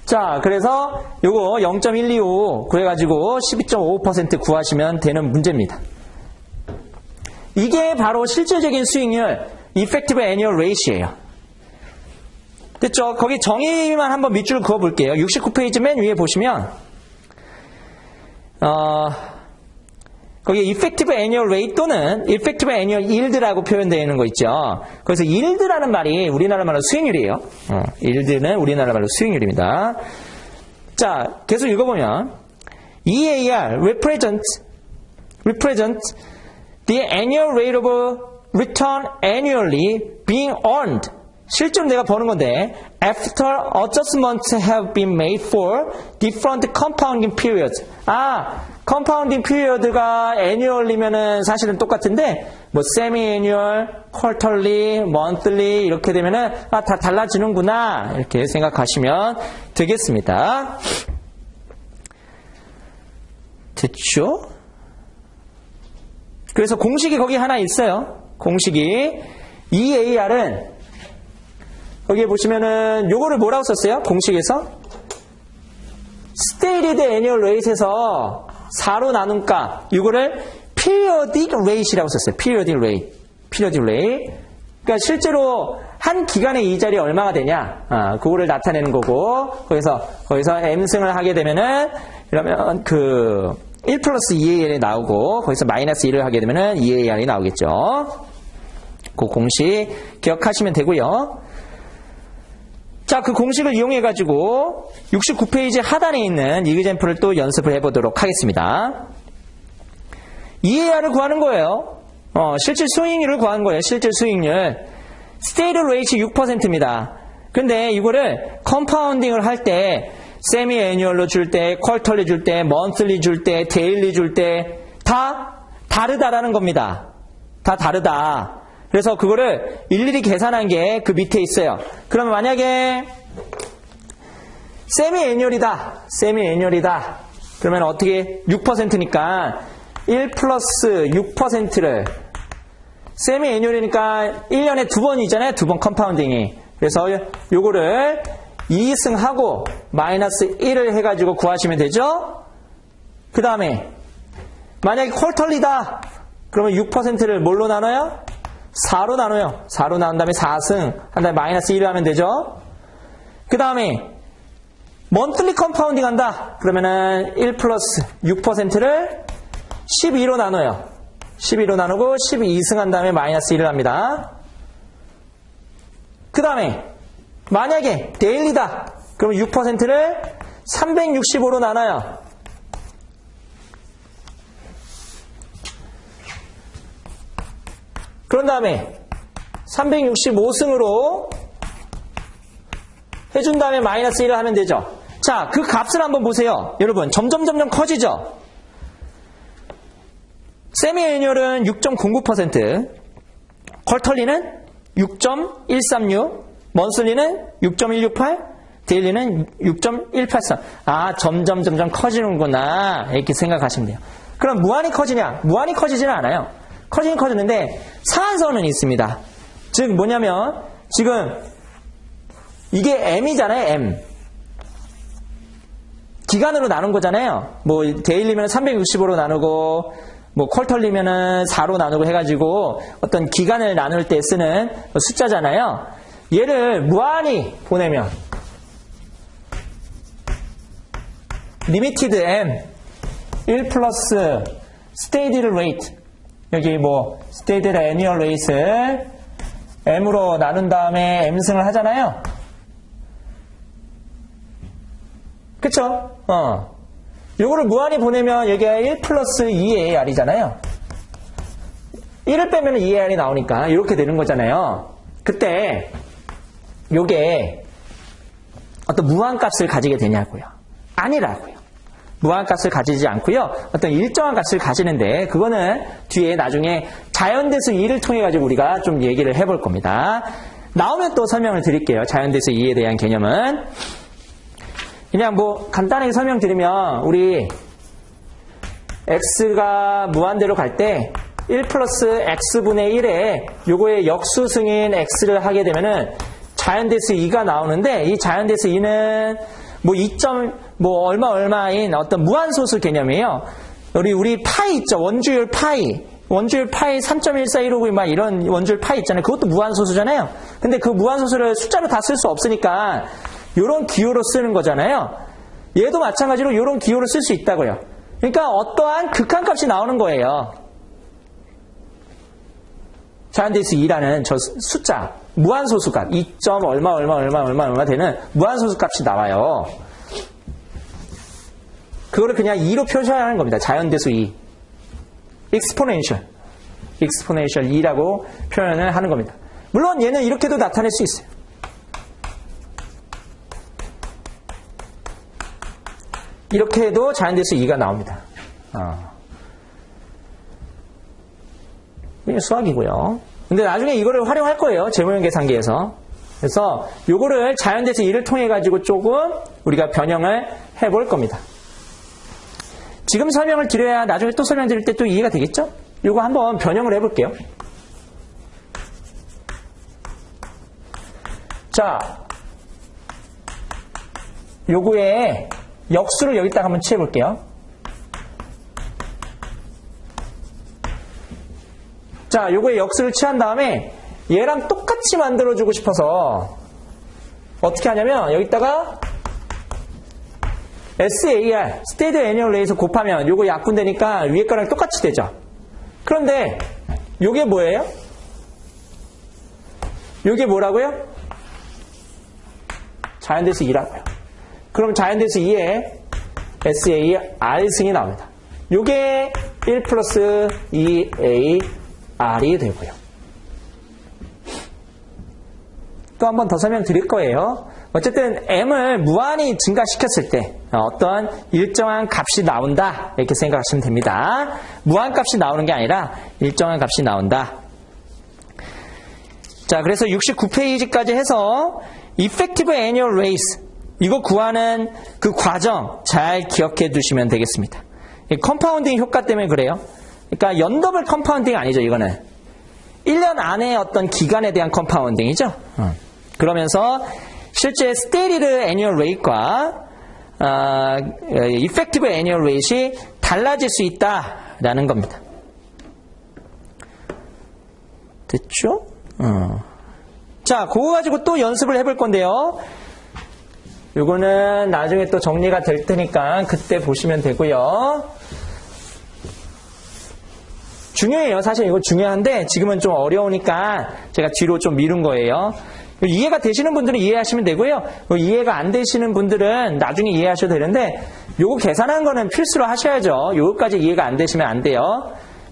자, 그래서 요거 0.125 구해가지고 12.5% 구하시면 되는 문제입니다. 이게 바로 실질적인 수익률 Effective Annual Rate예요. 됐죠? 거기 정의만 한번 밑줄 그어볼게요. 69페이지 맨 위에 보시면 거기 Effective Annual Rate 또는 Effective Annual Yield라고 표현되어 있는 거 있죠. 그래서 Yield라는 말이 우리나라 말로 수익률이에요. Yield는 우리나라 말로 수익률입니다. 자, 계속 읽어보면 EAR represents the annual rate of return annually being earned. 실제로 내가 버는 건데 after adjustments have been made for different compounding periods. compounding period가 annual이면은 사실은 똑같은데 뭐 semi-annual, quarterly, monthly 이렇게 되면은 다 달라지는구나 이렇게 생각하시면 되겠습니다. 됐죠? 그래서 공식이 거기 하나 있어요. 공식이 EAR은 여기에 보시면은 요거를 뭐라고 썼어요? 공식에서 Stated Annual Rate에서 4로 나눈 값 이거를 Periodic Rate이라고 썼어요. Periodic Rate. 그러니까 실제로 한 기간의 이자율이 얼마가 되냐 그거를 나타내는 거고 거기서 M승을 하게 되면은 그러면 1 플러스 EAR이 나오고 거기서 마이너스 1을 하게 되면은 EAR이 나오겠죠. 그 공식 기억하시면 되고요. 자, 그 공식을 이용해가지고 69페이지 하단에 있는 이그젬플을 또 연습을 해보도록 하겠습니다. EAR을 구하는 거예요. 실질 수익률을 구하는 거예요. 실질 수익률. Stated Rate 6%입니다. 근데 이거를 컴파운딩을 할 때 세미애니얼로 줄 때, 쿼터리 줄 때, 먼슬리 줄 때, 데일리 줄 때 다 다르다라는 겁니다. 다 다르다. 그래서 그거를 일일이 계산한 게 그 밑에 있어요. 그러면 만약에 세미애니얼이다. 그러면 어떻게 6%니까 1 플러스 6%를 세미애니얼이니까 1년에 2번이잖아요. 2번 컴파운딩이. 그래서 요거를 2승하고 마이너스 1을 해가지고 구하시면 되죠. 그 다음에 만약에 쿼터리다. 그러면 6%를 뭘로 나눠요? 4로 나눠요. 4로 나눈 다음에 4승 한 다음에 마이너스 1을 하면 되죠. 그 다음에 monthly 컴파운딩 한다. 그러면은 1 플러스 6%를 12로 나눠요. 12로 나누고 12승 한 다음에 마이너스 1을 합니다. 그 다음에 만약에 데일리다. 그러면 6%를 365로 나눠요. 그런 다음에 365승으로 해준 다음에 마이너스 1을 하면 되죠. 자, 그 값을 한번 보세요. 여러분, 점점 커지죠? 세미애니얼은 6.09%, 쿼터리는 6.136, 먼슬리는 6.168, 데일리는 6.183. 점점 커지는구나. 이렇게 생각하시면 돼요. 그럼 무한히 커지냐? 무한히 커지지는 않아요. 커지긴 커지는데 상한선은 있습니다. 즉 뭐냐면 지금 이게 M이잖아요, M. 기간으로 나눈 거잖아요. 뭐, 데일리면 365로 나누고, 뭐, 쿼털리면은 4로 나누고 해가지고, 어떤 기간을 나눌 때 쓰는 숫자잖아요. 얘를 무한히 보내면, 리미티드 M, 1 플러스 스테이디드 레이트, 여기 뭐, 스테이디드 애니얼 레이트를 M으로 나눈 다음에 M승을 하잖아요. 그쵸? 요거를 무한히 보내면 여기가 1 플러스 2AR이잖아요. 1을 빼면 2AR이 나오니까 이렇게 되는 거잖아요. 그때 요게 어떤 무한값을 가지게 되냐고요. 아니라고요. 무한값을 가지지 않고요. 어떤 일정한 값을 가지는데 그거는 뒤에 나중에 자연대수 2를 통해 가지고 우리가 좀 얘기를 해볼 겁니다. 나오면 또 설명을 드릴게요. 자연대수 2에 대한 개념은. 그냥 뭐 간단하게 설명드리면 우리 x가 무한대로 갈 때 1 플러스 x분의 1에 요거의 역수승인 x를 하게 되면은 자연대수 2가 나오는데 이 자연대수 2는 뭐 2점 뭐 얼마인 어떤 무한소수 개념이에요. 우리 파이 있죠. 원주율 파이 3.1415 막 이런 원주율 파이 있잖아요. 그것도 무한소수잖아요. 근데 그 무한소수를 숫자로 다 쓸 수 없으니까 요런 기호로 쓰는 거잖아요. 얘도 마찬가지로 요런 기호를 쓸 수 있다고요. 그러니까 어떠한 극한값이 나오는 거예요. 자연대수 2라는 저 숫자, 무한소수값, 2점 얼마 되는 무한소수 값이 나와요. 그거를 그냥 2로 표시하는 겁니다. 자연대수 2. exponential 2라고 표현을 하는 겁니다. 물론 얘는 이렇게도 나타낼 수 있어요. 이렇게 해도 자연대수 2가 나옵니다. 이게 수학이고요. 근데 나중에 이거를 활용할 거예요. 재무형 계산기에서. 그래서 요거를 자연대수 2를 통해 가지고 조금 우리가 변형을 해볼 겁니다. 지금 설명을 드려야 나중에 또 설명드릴 때 또 이해가 되겠죠? 요거 한번 변형을 해볼게요. 자, 요거에 역수를 여기다가 한번 취해볼게요. 자, 요거에 역수를 취한 다음에 얘랑 똑같이 만들어주고 싶어서 어떻게 하냐면 여기다가 SAR, Stated Annual Rate에서 곱하면 요거 약분되니까 위에 거랑 똑같이 되죠. 그런데 요게 뭐예요? 요게 뭐라고요? 자연대수 2라고요. 그럼 자연대수 2에 SAR승이 나옵니다. 요게 1 플러스 2AR이 되고요. 또 한 번 더 설명드릴 거예요. 어쨌든 M을 무한히 증가시켰을 때 어떤 일정한 값이 나온다 이렇게 생각하시면 됩니다. 무한값이 나오는 게 아니라 일정한 값이 나온다. 자, 그래서 69페이지까지 해서 Effective Annual Rates 이거 구하는 그 과정 잘 기억해 두시면 되겠습니다. 컴파운딩 효과 때문에 그래요. 그러니까 연더블 컴파운딩 아니죠. 이거는 1년 안에 어떤 기간에 대한 컴파운딩이죠. 그러면서 실제 Stated Annual Rate과 Effective Annual Rate이 달라질 수 있다라는 겁니다. 됐죠? 자, 그거 가지고 또 연습을 해볼 건데요. 요거는 나중에 또 정리가 될 테니까 그때 보시면 되고요. 중요해요. 사실 이거 중요한데 지금은 좀 어려우니까 제가 뒤로 좀 미룬 거예요. 이해가 되시는 분들은 이해하시면 되고요. 이해가 안 되시는 분들은 나중에 이해하셔도 되는데 요거 계산한 거는 필수로 하셔야죠. 요거까지 이해가 안 되시면 안 돼요.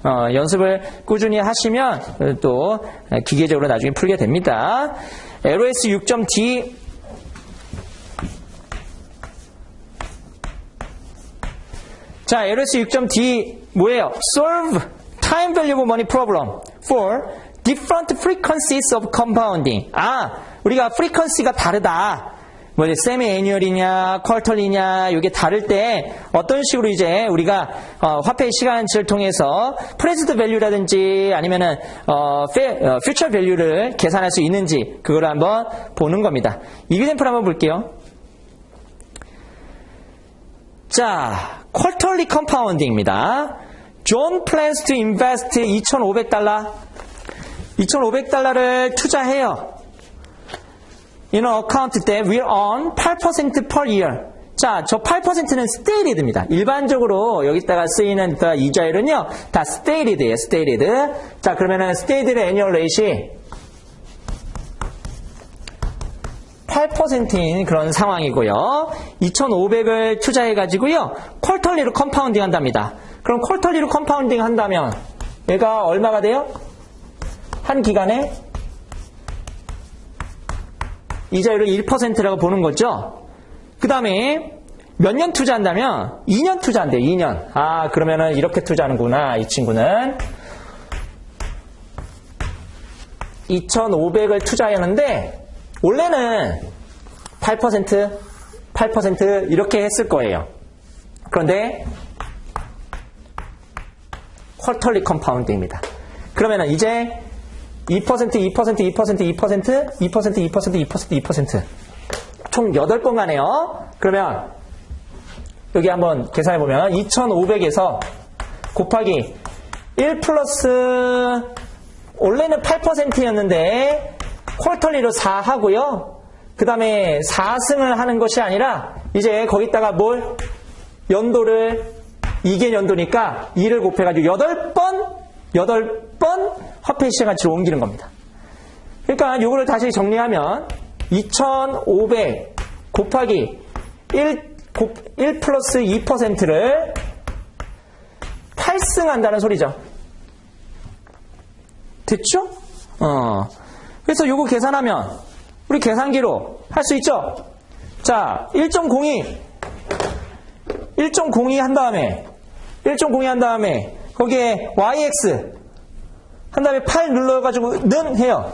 연습을 꾸준히 하시면 또 기계적으로 나중에 풀게 됩니다. LOS 6.D 자, LOS 6.D 뭐예요? Solve time valuable money problem for different frequencies of compounding. 우리가 frequency가 다르다. 뭐 세미 애뉴얼이냐 쿼터리냐 이게 다를 때 어떤 식으로 이제 우리가 화폐의 시간치를 통해서 프레젠트 밸류라든지 아니면은 퓨처 밸류를 계산할 수 있는지 그거를 한번 보는 겁니다. 이그젬플 한번 볼게요. 자, 쿼터리 컴파운딩입니다. John plans to invest $2,500. $2,500를 투자해요. In an account that will earn 8% per year. 자, 저 8%는 stated입니다. 일반적으로 여기다가 쓰이는 이자율은요, 다 stated예요, stated. 자, 그러면은 stated의 annual rate이 8%인 그런 상황이고요. 2,500을 투자해가지고요, 쿼터리로 컴파운딩 한답니다. 그럼 쿼터리로 컴파운딩 한다면 얘가 얼마가 돼요? 한 기간에 이자율을 1%라고 보는 거죠. 그 다음에 몇 년 투자한다면 2년 투자한대요. 2년. 아, 그러면은 이렇게 투자하는구나. 이 친구는 2,500을 투자하는데 원래는 8% 이렇게 했을 거예요. 그런데 쿼터리 컴파운딩입니다. 그러면은 이제 2%, 총 8번 가네요. 그러면 여기 한번 계산해보면 2,500에서 곱하기 1 플러스 원래는 8%였는데 쿼터리로 4 하고요. 그 다음에 4승을 하는 것이 아니라 이제 거기다가 뭘 연도를 이게 연도니까 2를 곱해가지고 8번 화폐 시장 가치로 옮기는 겁니다. 그러니까 이거를 다시 정리하면 2,500 곱하기 1 플러스 2%를 8승한다는 소리죠. 됐죠? 그래서 요거 계산하면 우리 계산기로 할 수 있죠? 자, 1.02 한 다음에 거기에 YX 한 다음에 8 눌러가지고 는 해요.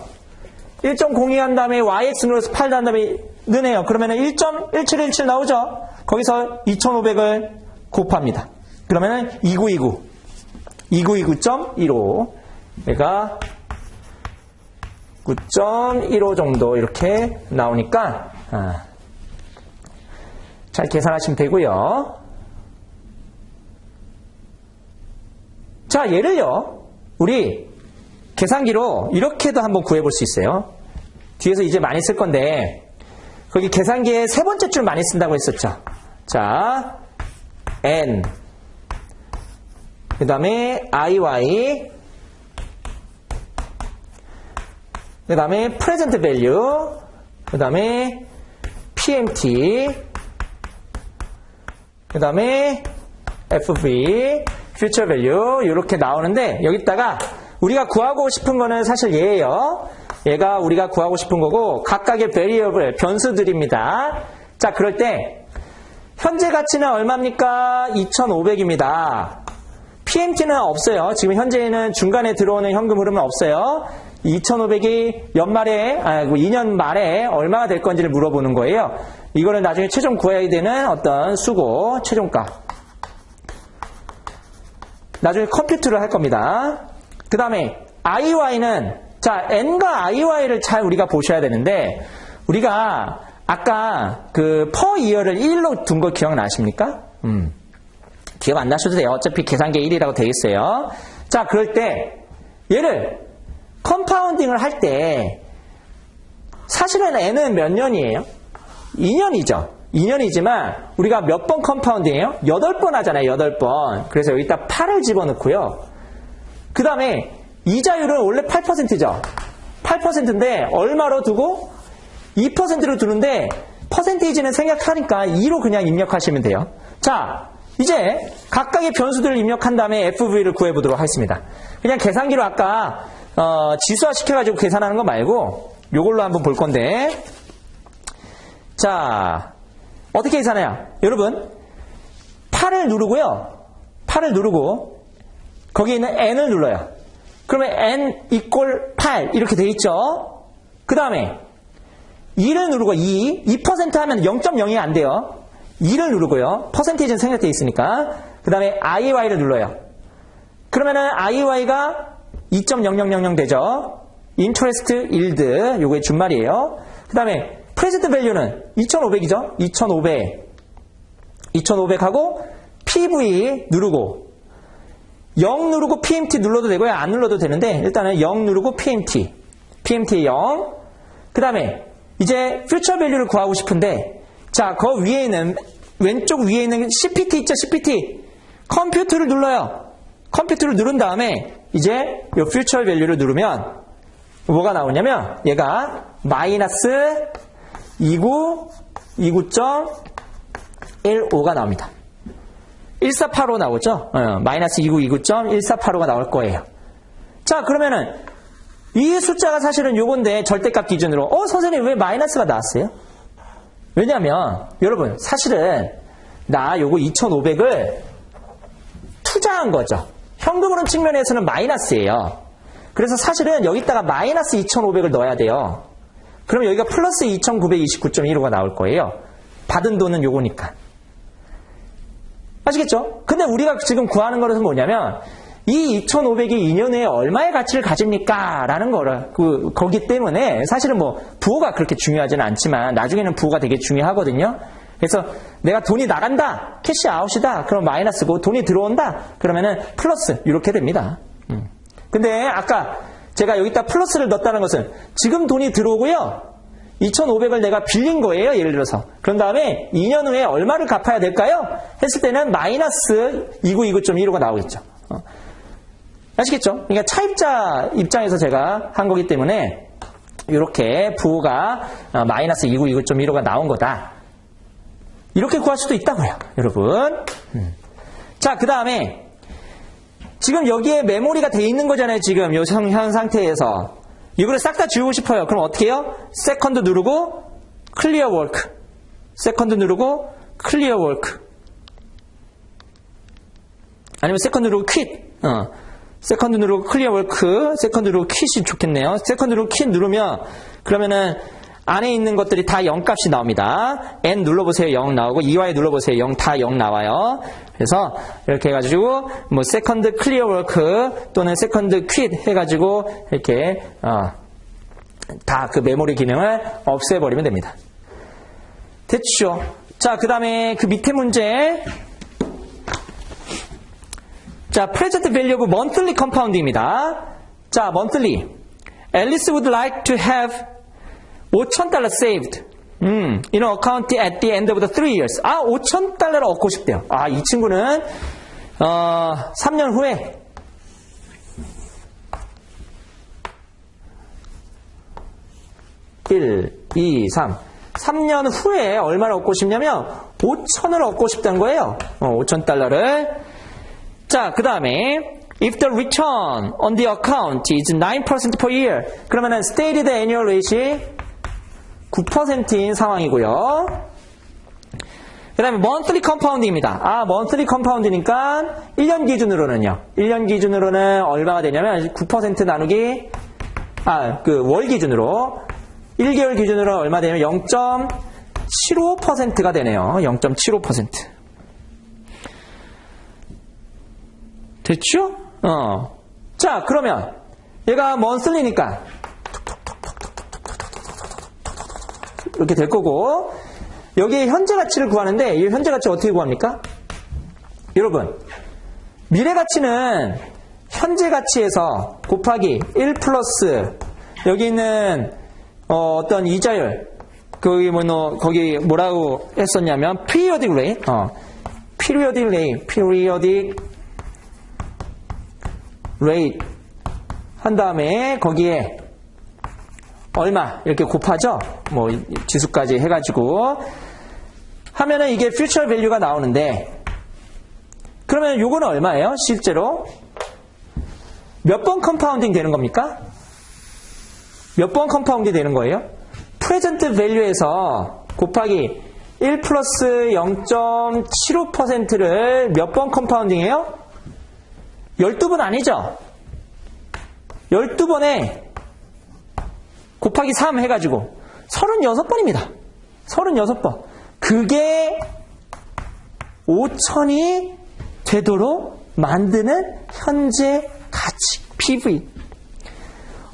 1.02 한 다음에 YX 눌러서 8 한 다음에 는 해요. 그러면은 1.1717 나오죠? 거기서 2,500을 곱합니다. 그러면은 2929.15 얘가 9.15 정도 이렇게 나오니까 잘 계산하시면 되고요. 자, 얘를요 우리 계산기로 이렇게도 한번 구해볼 수 있어요. 뒤에서 이제 많이 쓸 건데 거기 계산기에 세 번째 줄 많이 쓴다고 했었죠. 자, N 그 다음에 IY 그 다음에 present value 그 다음에 PMT 그 다음에 FV future value 이렇게 나오는데 여기다가 우리가 구하고 싶은 거는 사실 얘예요. 얘가 우리가 구하고 싶은 거고 각각의 variable 변수들입니다. 자, 그럴 때 현재 가치는 얼마입니까? 2,500입니다. PMT는 없어요. 지금 현재는 중간에 들어오는 현금 흐름은 없어요. 2,500이 연말에 2년 말에 얼마가 될 건지를 물어보는 거예요. 이거는 나중에 최종 구해야 되는 어떤 수고 최종가. 나중에 컴퓨트를 할 겁니다. 그 다음에 IY는 자, N과 IY를 잘 우리가 보셔야 되는데 우리가 아까 그 per year를 1로 둔 거 기억나십니까? 기억 안 나셔도 돼요. 어차피 계산기에 1이라고 되어 있어요. 자, 그럴 때 얘를 컴파운딩을 할 때 사실은 N은 몇 년이에요? 2년이죠. 2년이지만 우리가 몇 번 컴파운딩해요? 8번 하잖아요. 8번. 그래서 여기다 8을 집어넣고요. 그 다음에 이자율은 원래 8%죠. 8%인데 얼마로 두고 2%로 두는데 퍼센테이지는 생략하니까 2로 그냥 입력하시면 돼요. 자, 이제 각각의 변수들을 입력한 다음에 FV를 구해보도록 하겠습니다. 그냥 계산기로 아까 지수화 시켜가지고 계산하는 거 말고 요걸로 한번 볼 건데 자, 어떻게 계산해요? 여러분 8을 누르고요. 8을 누르고 거기에 있는 N을 눌러요. 그러면 N = 8 이렇게 돼 있죠. 그 다음에 2를 누르고 2% 하면 0.0이 안 돼요. 2를 누르고요. 퍼센테이지는 생략되어 있으니까. 그 다음에 IY를 눌러요. 그러면은 IY가 2.0000 되죠. interest yield, 요거의 준말이에요. 그 다음에 present value는 2500이죠. 2500하고 PV 누르고 0 누르고 PMT 눌러도 되고요. 안 눌러도 되는데 일단은 0 누르고 PMT 0. 그 다음에 이제 future value를 구하고 싶은데 자, 그 위에 있는 왼쪽 위에 있는 CPT 있죠. CPT 컴퓨터를 눌러요. 컴퓨터를 누른 다음에 이제 이 future value를 누르면 뭐가 나오냐면 얘가 마이너스 29.15가 나옵니다. 1485 나오죠? 마이너스 2929.1485가 나올 거예요. 자, 그러면은 이 숫자가 사실은 요건데 절대값 기준으로 선생님 왜 마이너스가 나왔어요? 왜냐면 여러분 사실은 나 요거 2500을 투자한 거죠. 현금으로 측면에서는 마이너스예요. 그래서 사실은 여기다가 마이너스 2500을 넣어야 돼요. 그럼 여기가 플러스 2929.15가 나올 거예요. 받은 돈은 요거니까. 아시겠죠? 근데 우리가 지금 구하는 거는 뭐냐면 이 2,500이 2년 후에 얼마의 가치를 가집니까? 라는 거를 거기 때문에 사실은 뭐 부호가 그렇게 중요하지는 않지만 나중에는 부호가 되게 중요하거든요. 그래서 내가 돈이 나간다, 캐시 아웃이다, 그럼 마이너스고 돈이 들어온다, 그러면은 플러스 이렇게 됩니다. 근데 아까 제가 여기다 플러스를 넣었다는 것은 지금 돈이 들어오고요. 2,500을 내가 빌린 거예요. 예를 들어서. 그런 다음에 2년 후에 얼마를 갚아야 될까요? 했을 때는 마이너스 2929.15가 나오겠죠. 아시겠죠? 그러니까 차입자 입장에서 제가 한 거기 때문에 이렇게 부호가 마이너스 2929.15가 나온 거다. 이렇게 구할 수도 있다고요. 여러분. 자, 그 다음에 지금 여기에 메모리가 돼 있는 거잖아요. 지금 요 현 상태에서. 이거를 싹 다 지우고 싶어요. 그럼 어떻게 해요? 세컨드 누르고 클리어 워크. 세컨드 누르고 클리어 워크. 아니면 세컨드 누르고 퀴트. 세컨드 누르고 클리어 워크. 세컨드 누르고 퀴트이 좋겠네요. 세컨드 누르고 퀴트 누르면 그러면은 안에 있는 것들이 다 0값이 나옵니다. N 눌러보세요. 0 나오고 EY 눌러보세요. 0 다 0 나와요. 그래서 이렇게 해가지고 뭐 세컨드 클리어 워크 또는 세컨드 퀴트 해가지고 이렇게 다 그 메모리 기능을 없애버리면 됩니다. 됐죠? 자, 그 다음에 그 밑에 문제. 자, present value of monthly compound입니다. 자, monthly. Alice would like to have $5,000 saved in an account at the end of the 3 years. 5,000달러를 얻고 싶대요. 이 친구는 3년 후에 (1, 2, 3) 3년 후에 얼마를 얻고 싶냐면 5,000을 얻고 싶다는 거예요. 5,000달러를. 자, 그 다음에 if the return on the account is 9% per year, 그러면은 stated annual rate이 9%인 상황이고요. 그 다음에 monthly compound입니다. monthly compound니까 1년 기준으로는요. 1년 기준으로는 얼마가 되냐면 9% 나누기 그 월 기준으로 1개월 기준으로 얼마 되냐면 0.75%가 되네요. 0.75%. 됐죠? 자, 그러면 얘가 monthly니까 이렇게 될 거고, 여기에 현재 가치를 구하는데 이 현재 가치 어떻게 구합니까? 여러분, 미래 가치는 현재 가치에서 곱하기 1 플러스 여기 있는 어떤 이자율, 거기 뭐라고 했었냐면 periodic rate, periodic rate 한 다음에 거기에 얼마 이렇게 곱하죠. 뭐 지수까지 해가지고 하면은 이게 future value가 나오는데, 그러면 요거는 얼마예요? 실제로 몇 번 컴파운딩 되는 겁니까? 몇 번 컴파운딩 되는 거예요? present value에서 곱하기 1 플러스 0.75%를 몇 번 컴파운딩해요? 12번 아니죠? 12번에 곱하기 3 해가지고 36번입니다. 36번. 그게 5천이 되도록 만드는 현재 가치, PV.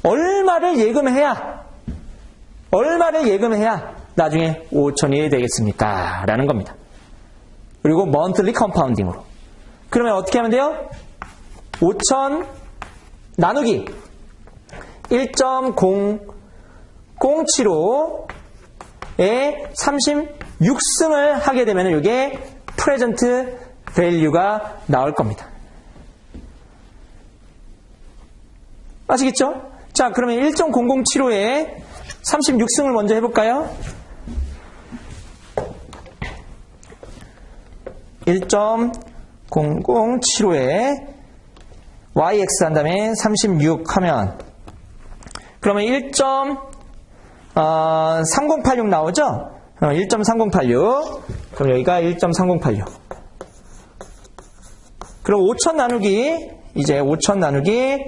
얼마를 예금해야 나중에 5천이 되겠습니까? 라는 겁니다. 그리고 monthly compounding으로. 그러면 어떻게 하면 돼요? 5천 나누기 1.0075에 36승을 하게 되면 이게 present value가 나올 겁니다. 아시겠죠? 자, 그러면 1.0075에 36승을 먼저 해볼까요? 1.0075에 yx 한 다음에 36 하면 그러면 1.3086 나오죠? 1.3086 그럼 여기가 1.3086 그럼 5천 나누기 이제 5천 나누기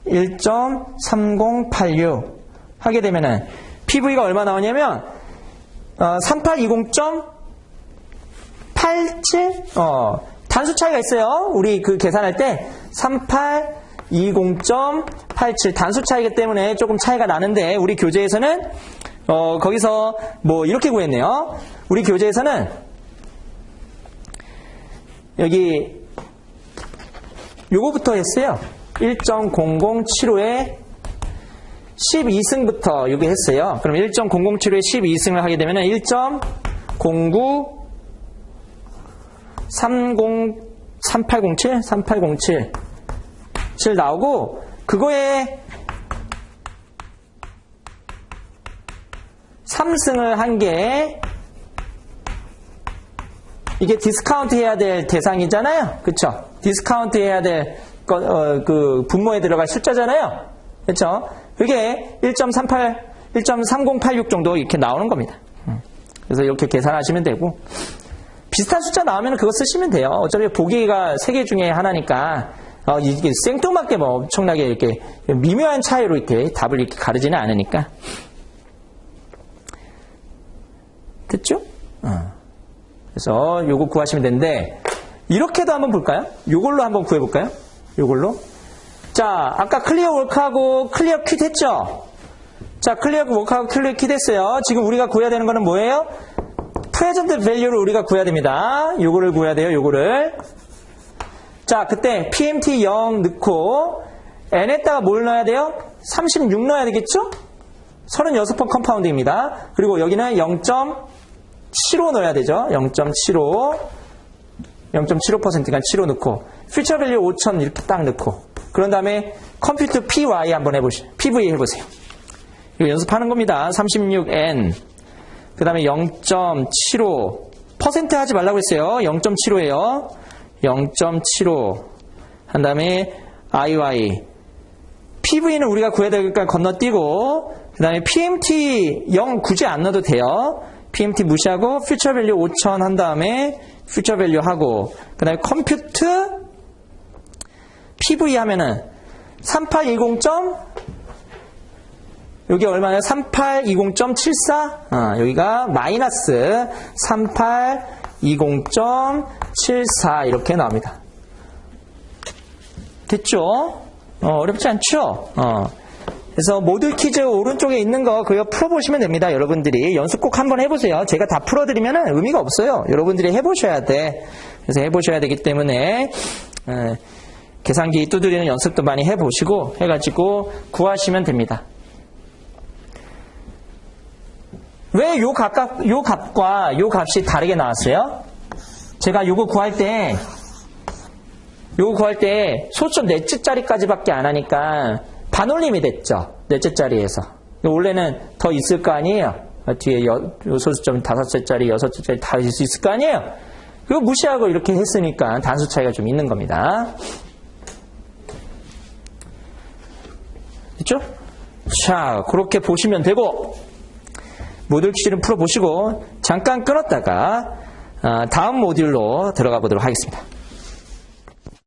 1.3086 하게 되면은 PV가 얼마 나오냐면 3820.87 단수 차이가 있어요. 우리 그 계산할 때 3820.87 단수 차이기 때문에 조금 차이가 나는데 우리 교재에서는 거기서 뭐 이렇게 구했네요. 우리 교재에서는 여기 요거부터 했어요. 1.0075에 12승부터 이게 했어요. 그럼 1.0075에 12승을 하게 되면 1.093807 나오고 그거에 3승을 한 게 이게 디스카운트 해야 될 대상이잖아요. 그쵸? 디스카운트 해야 될 그 분모에 들어갈 숫자잖아요. 그쵸? 그게 1.3086 정도 이렇게 나오는 겁니다. 그래서 이렇게 계산하시면 되고 비슷한 숫자 나오면 그거 쓰시면 돼요. 어차피 보기가 3개 중에 하나니까 이게 생뚱맞게 뭐 엄청나게 이렇게 미묘한 차이로 이렇게 답을 이렇게 가르지는 않으니까. 됐죠? 그래서 요거 구하시면 되는데 이렇게도 한번 볼까요? 요걸로 한번 구해볼까요? 요걸로. 자, 아까 클리어 워크하고 클리어 퀴트 했죠? 자, 클리어 워크하고 클리어 퀴트 했어요. 지금 우리가 구해야 되는 거는 뭐예요? 프레젠트 밸류를 우리가 구해야 됩니다. 요거를 구해야 돼요. 요거를. 자, 그때 PMT 0 넣고 n에다가 뭘 넣어야 돼요? 36 넣어야 되겠죠? 36번 컴파운드입니다. 그리고 여기는 0.75 넣어야 되죠. 0.75%니까 7호 넣고 퓨처 밸류 5,000 이렇게 딱 넣고 그런 다음에 컴퓨터 PY 한번 해보세요. PV 해보세요. 이거 연습하는 겁니다. 36N 그 다음에 0.75 퍼센트 하지 말라고 했어요. 0.75예요. 0.75 한 다음에 IY PV는 우리가 구해야 되니까 건너뛰고 그 다음에 PMT 0 굳이 안 넣어도 돼요. PMT 무시하고 퓨처 밸류 5,000 한 다음에 퓨처 밸류 하고 그 다음에 컴퓨트 PV 하면은 3820. 여기 얼마냐? 3820.74 여기가 마이너스 3820.74 이렇게 나옵니다. 됐죠? 어렵지 않죠? 그래서 모듈 퀴즈 오른쪽에 있는 거 그거 풀어보시면 됩니다. 여러분들이 연습 꼭 한번 해보세요. 제가 다 풀어드리면 의미가 없어요. 여러분들이 해보셔야 돼. 그래서 해보셔야 되기 때문에 계산기 두드리는 연습도 많이 해보시고 해가지고 구하시면 됩니다. 왜 요 값과 요 값이 다르게 나왔어요? 제가 요거 구할 때 소수 넷째 자리까지밖에 안 하니까 반올림이 됐죠. 넷째 자리에서. 원래는 더 있을 거 아니에요. 뒤에 소수점 5째짜리, 6째짜리 다 있을 수 있을 거 아니에요. 그거 무시하고 이렇게 했으니까 단수 차이가 좀 있는 겁니다. 됐죠? 자, 그렇게 보시면 되고 모듈 퀴즈를 풀어보시고 잠깐 끊었다가 다음 모듈로 들어가 보도록 하겠습니다.